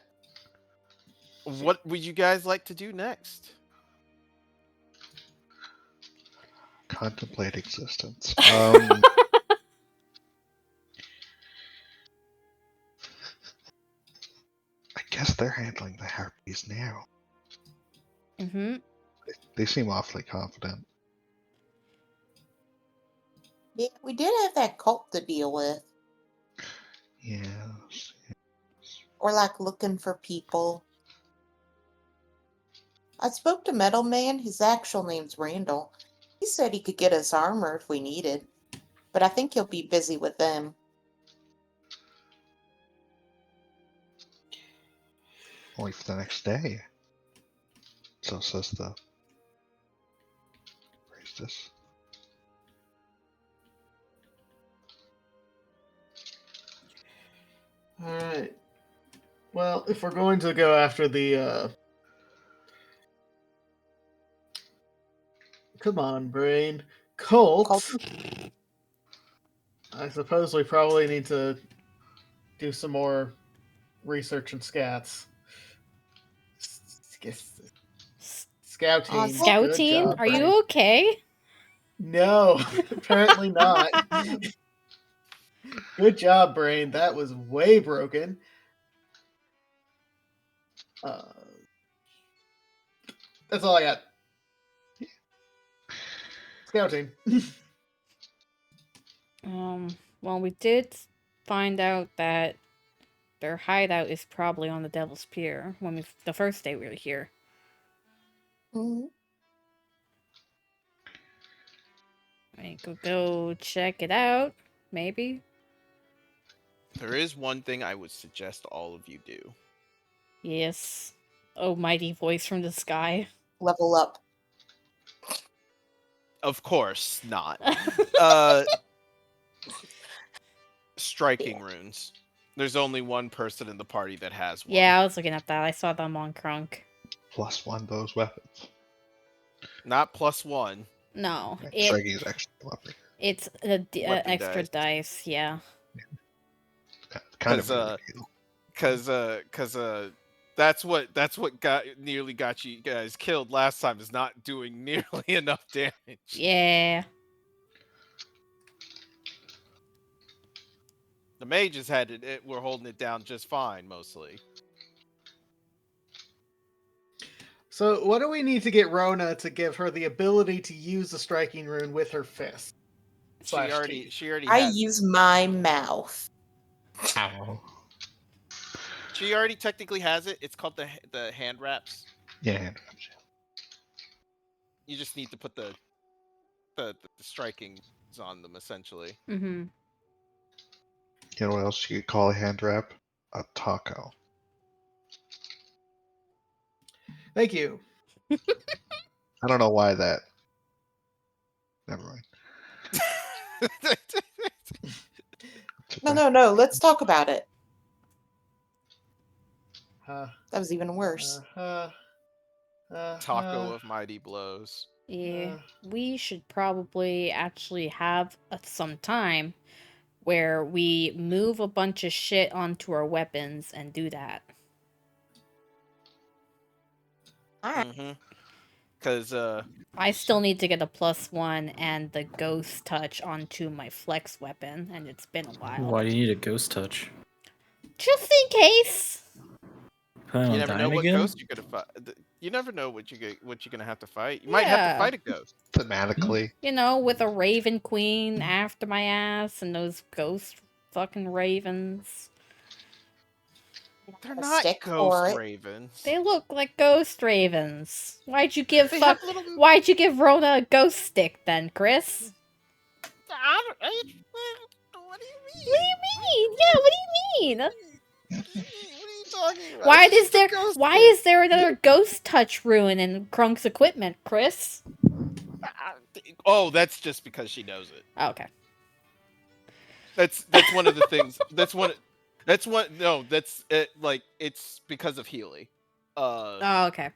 what would you guys like to do next? Contemplate existence. I guess they're handling the harpies now. Mm-hmm. They seem awfully confident. Yeah, we did have that cult to deal with. Yes. Or like looking for people. I spoke to Metal Man. His actual name's Randall. He said he could get us armor if we needed. But I think he'll be busy with them. Only for the next day. So says the priestess. Alright. Well, if we're going to go after the come on, brain. Cult. I suppose we probably need to do some more research and scats. Scouting. Good Scouting? job, Are brain. you okay? No, apparently not. Good job, brain. That was way broken. That's all I got. Scouting. Well, we did find out that their hideout is probably on the Devil's Pier the first day we were here. Mm-hmm. We could go check it out, maybe. There is one thing I would suggest all of you do. Yes. Oh, mighty voice from the sky. Level up. Of course not. Striking runes. There's only one person in the party that has one. Yeah, I was looking at that. I saw them on Crunk. +1 those weapons. Not +1. No, Striking is actually a weapon. it's Weapon extra dice. dice. Yeah. Kind of Because that's what nearly got you guys killed last time, is not doing nearly enough damage. Yeah. The mages had it were holding it down just fine mostly. So, what do we need to get Rona to give her the ability to use the striking rune with her fist? She already I has use my mouth. Ow. She already technically has it. It's called the hand wraps. Yeah. You just need to put the striking on them essentially. Mm-hmm. You know what else you could call a hand wrap? A taco. Thank you. I don't know why that. Never mind. No. Let's talk about it. Uh, That was even worse. Taco of mighty blows. Yeah. We should probably actually have some time where we move a bunch of shit onto our weapons and do that. Mm-hmm. Because I still need to get a +1 and the ghost touch onto my flex weapon, and it's been a while. Why do you need a ghost touch? Just in case. Plan you on never know dying what again? ghost you're gonna fight. You never know what you're gonna have to fight. You might have to Yeah. fight a ghost. Thematically. You know, with a Raven Queen after my ass and those ghost fucking ravens. They're A not stick for ghost it. ravens. They look like ghost ravens. Why'd you give They have little. Why'd you give Rona a ghost stick then, Chris? What do you mean? What do you mean? Yeah, what do you mean? What are you talking about? Why It's just a ghost stick. is there another ghost touch rune in Krunk's equipment, Chris? Oh, that's just because she knows it. Oh, okay. That's one of the things. No, that's it. Like, it's because of Healy. Oh, okay.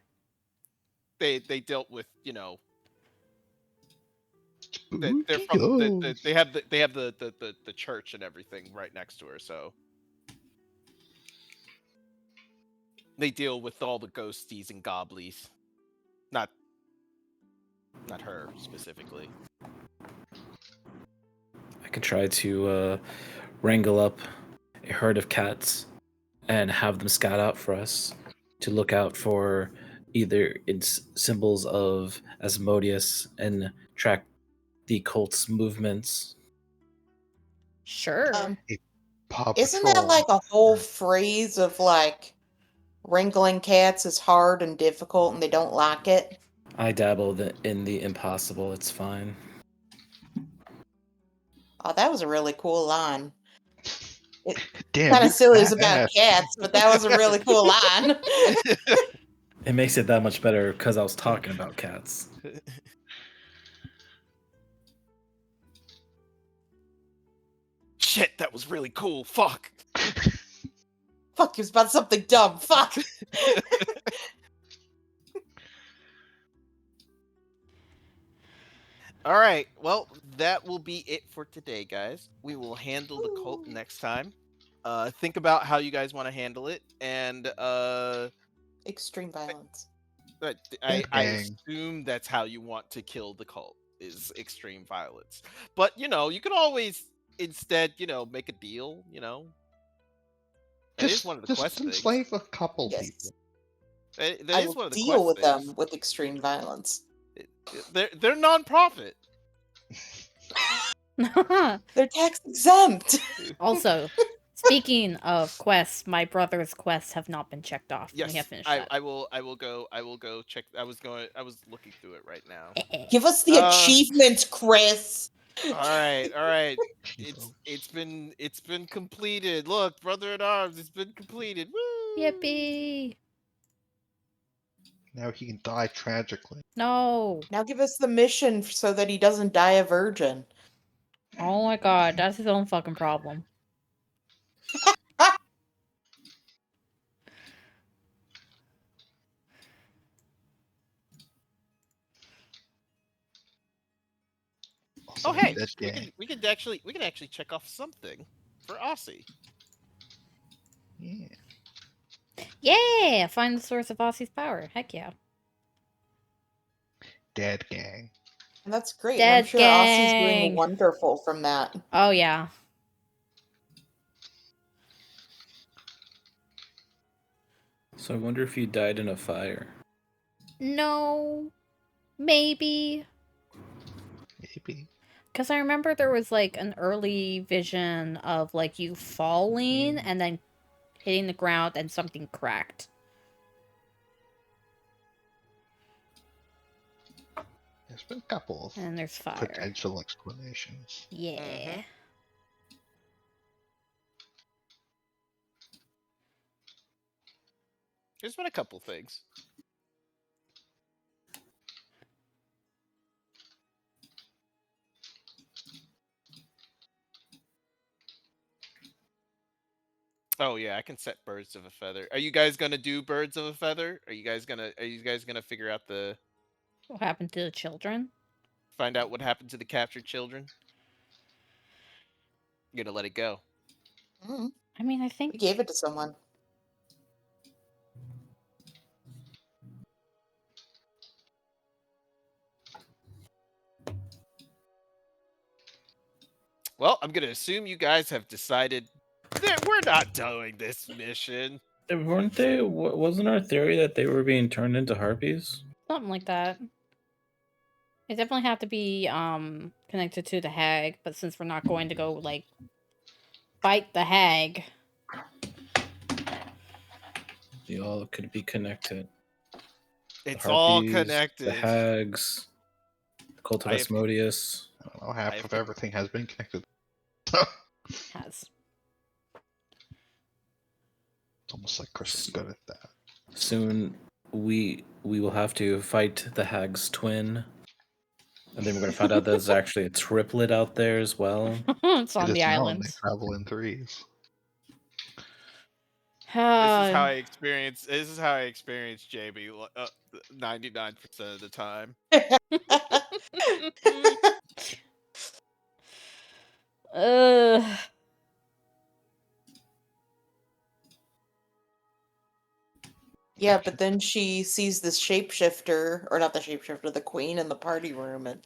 They dealt with, they're Spooky from ghosts. they have the church and everything right next to her, so they deal with all the ghosties and goblies. Not her specifically. I could try to wrangle up a herd of cats and have them scout out for us to look out for either its symbols of Asmodeus and track the cult's movements. Sure. Paw Isn't Patrol. that like a whole phrase of like wrangling cats is hard and difficult and they don't like it? I dabble in the impossible. It's fine. Oh, that was a really cool line. Damn, Kind you of silly it was fat about ass. cats, but that was a really cool line. It makes it that much better because I was talking about cats. Shit, that was really cool. Fuck. Fuck, it was about something dumb. Fuck. All right. Well, that will be it for today, guys. We will handle the cult next time. Think about how you guys want to handle it, and Extreme violence. I Bang. assume that's how you want to kill the cult, is extreme violence. But you can always instead, make a deal. That is one of the quest Just things. enslave a couple Yes. people. That I is will one of the deal quest with things. them with extreme violence. They're non-profit. They're tax exempt. Also, speaking of quests, my brother's quests have not been checked off. Yes, We have finished I that. will go check. I was looking through it right now. Give us the achievements, Chris. All right. Cheetos. It's been completed. Look, brother at arms, it's been completed. Woo! Yippee! Now he can die tragically. No. Now give us the mission so that he doesn't die a virgin. Oh my god, that's his own fucking problem. Also, Oh hey, dead we gang. can actually check off something for Aussie. Yeah. Yeah! Find the source of Aussie's power. Heck yeah. Dead gang. And that's great. And I'm Dead sure Aussie's doing gang. wonderful from that. Oh yeah. So I wonder if he died in a fire. No. Maybe. Maybe. Because I remember there was like an early vision of like you falling and then hitting the ground and something cracked. There's been a couple of And there's fire. potential explanations. Yeah. There's been a couple things. Oh yeah, I can set birds of a feather. Are you guys gonna do birds of a feather? Are you guys gonna figure out What happened to the children? find out what happened to the captured children? You're gonna let it go. Mm, I mean, I we think gave it to someone. Well, I'm gonna assume you guys have decided that we're not doing this mission. Weren't they? Wasn't our theory that they were being turned into harpies? something like that. They definitely have to be connected to the hag, but since we're not going to go like fight the hag. They all could be connected. It's The all harpies, connected. The hags, the cult of I have- Asmodeus. I don't know, half I've- of everything has been connected. Has. It's almost like Chris is good at that. Soon we will have to fight the hag's twin. And then we're gonna find out there's actually a triplet out there as well. It's on It the is known island. They travel in threes. This is how I experience. This is how I experience JB 99% of the time. Ugh. Yeah, but then she sees this shapeshifter, or not the shapeshifter, the queen in the party room, and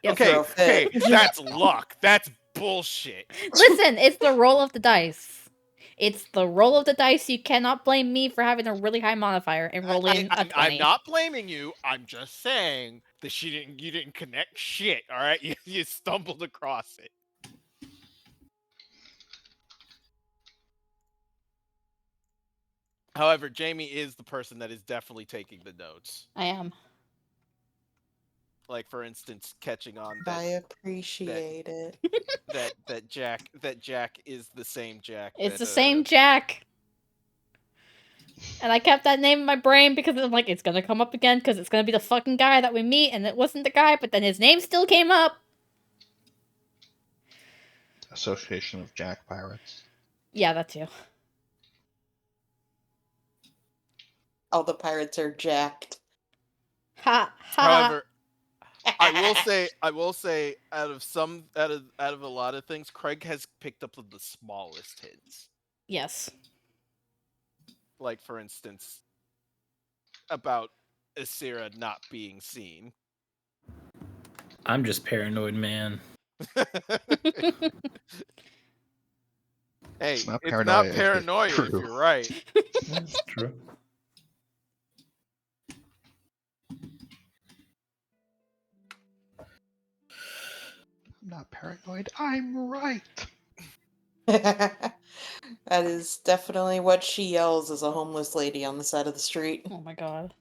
Okay, throw a fit. that's luck. That's bullshit. Listen, it's the roll of the dice. It's the roll of the dice. You cannot blame me for having a really high modifier and rolling a 20. I'm not blaming you. I'm just saying that you didn't connect shit. All right, you stumbled across it. However, Jamie is the person that is definitely taking the notes. I am. Like for instance, catching on I that appreciate it. that Jack is the same Jack. It's the same Jack. And I kept that name in my brain because I'm like, it's gonna come up again because it's gonna be the fucking guy that we meet, and it wasn't the guy, but then his name still came up. Association of Jack Pirates. Yeah, that too. All the pirates are jacked. Ha ha. However, I will say, out of a lot of things, Craig has picked up the smallest hints. Yes. Like for instance, about Asira not being seen. I'm just paranoid, man. Hey, It's not it's not paranoia if it's paranoia if true. you're right. That's true. I'm not paranoid. I'm right. That is definitely what she yells as a homeless lady on the side of the street. Oh my god.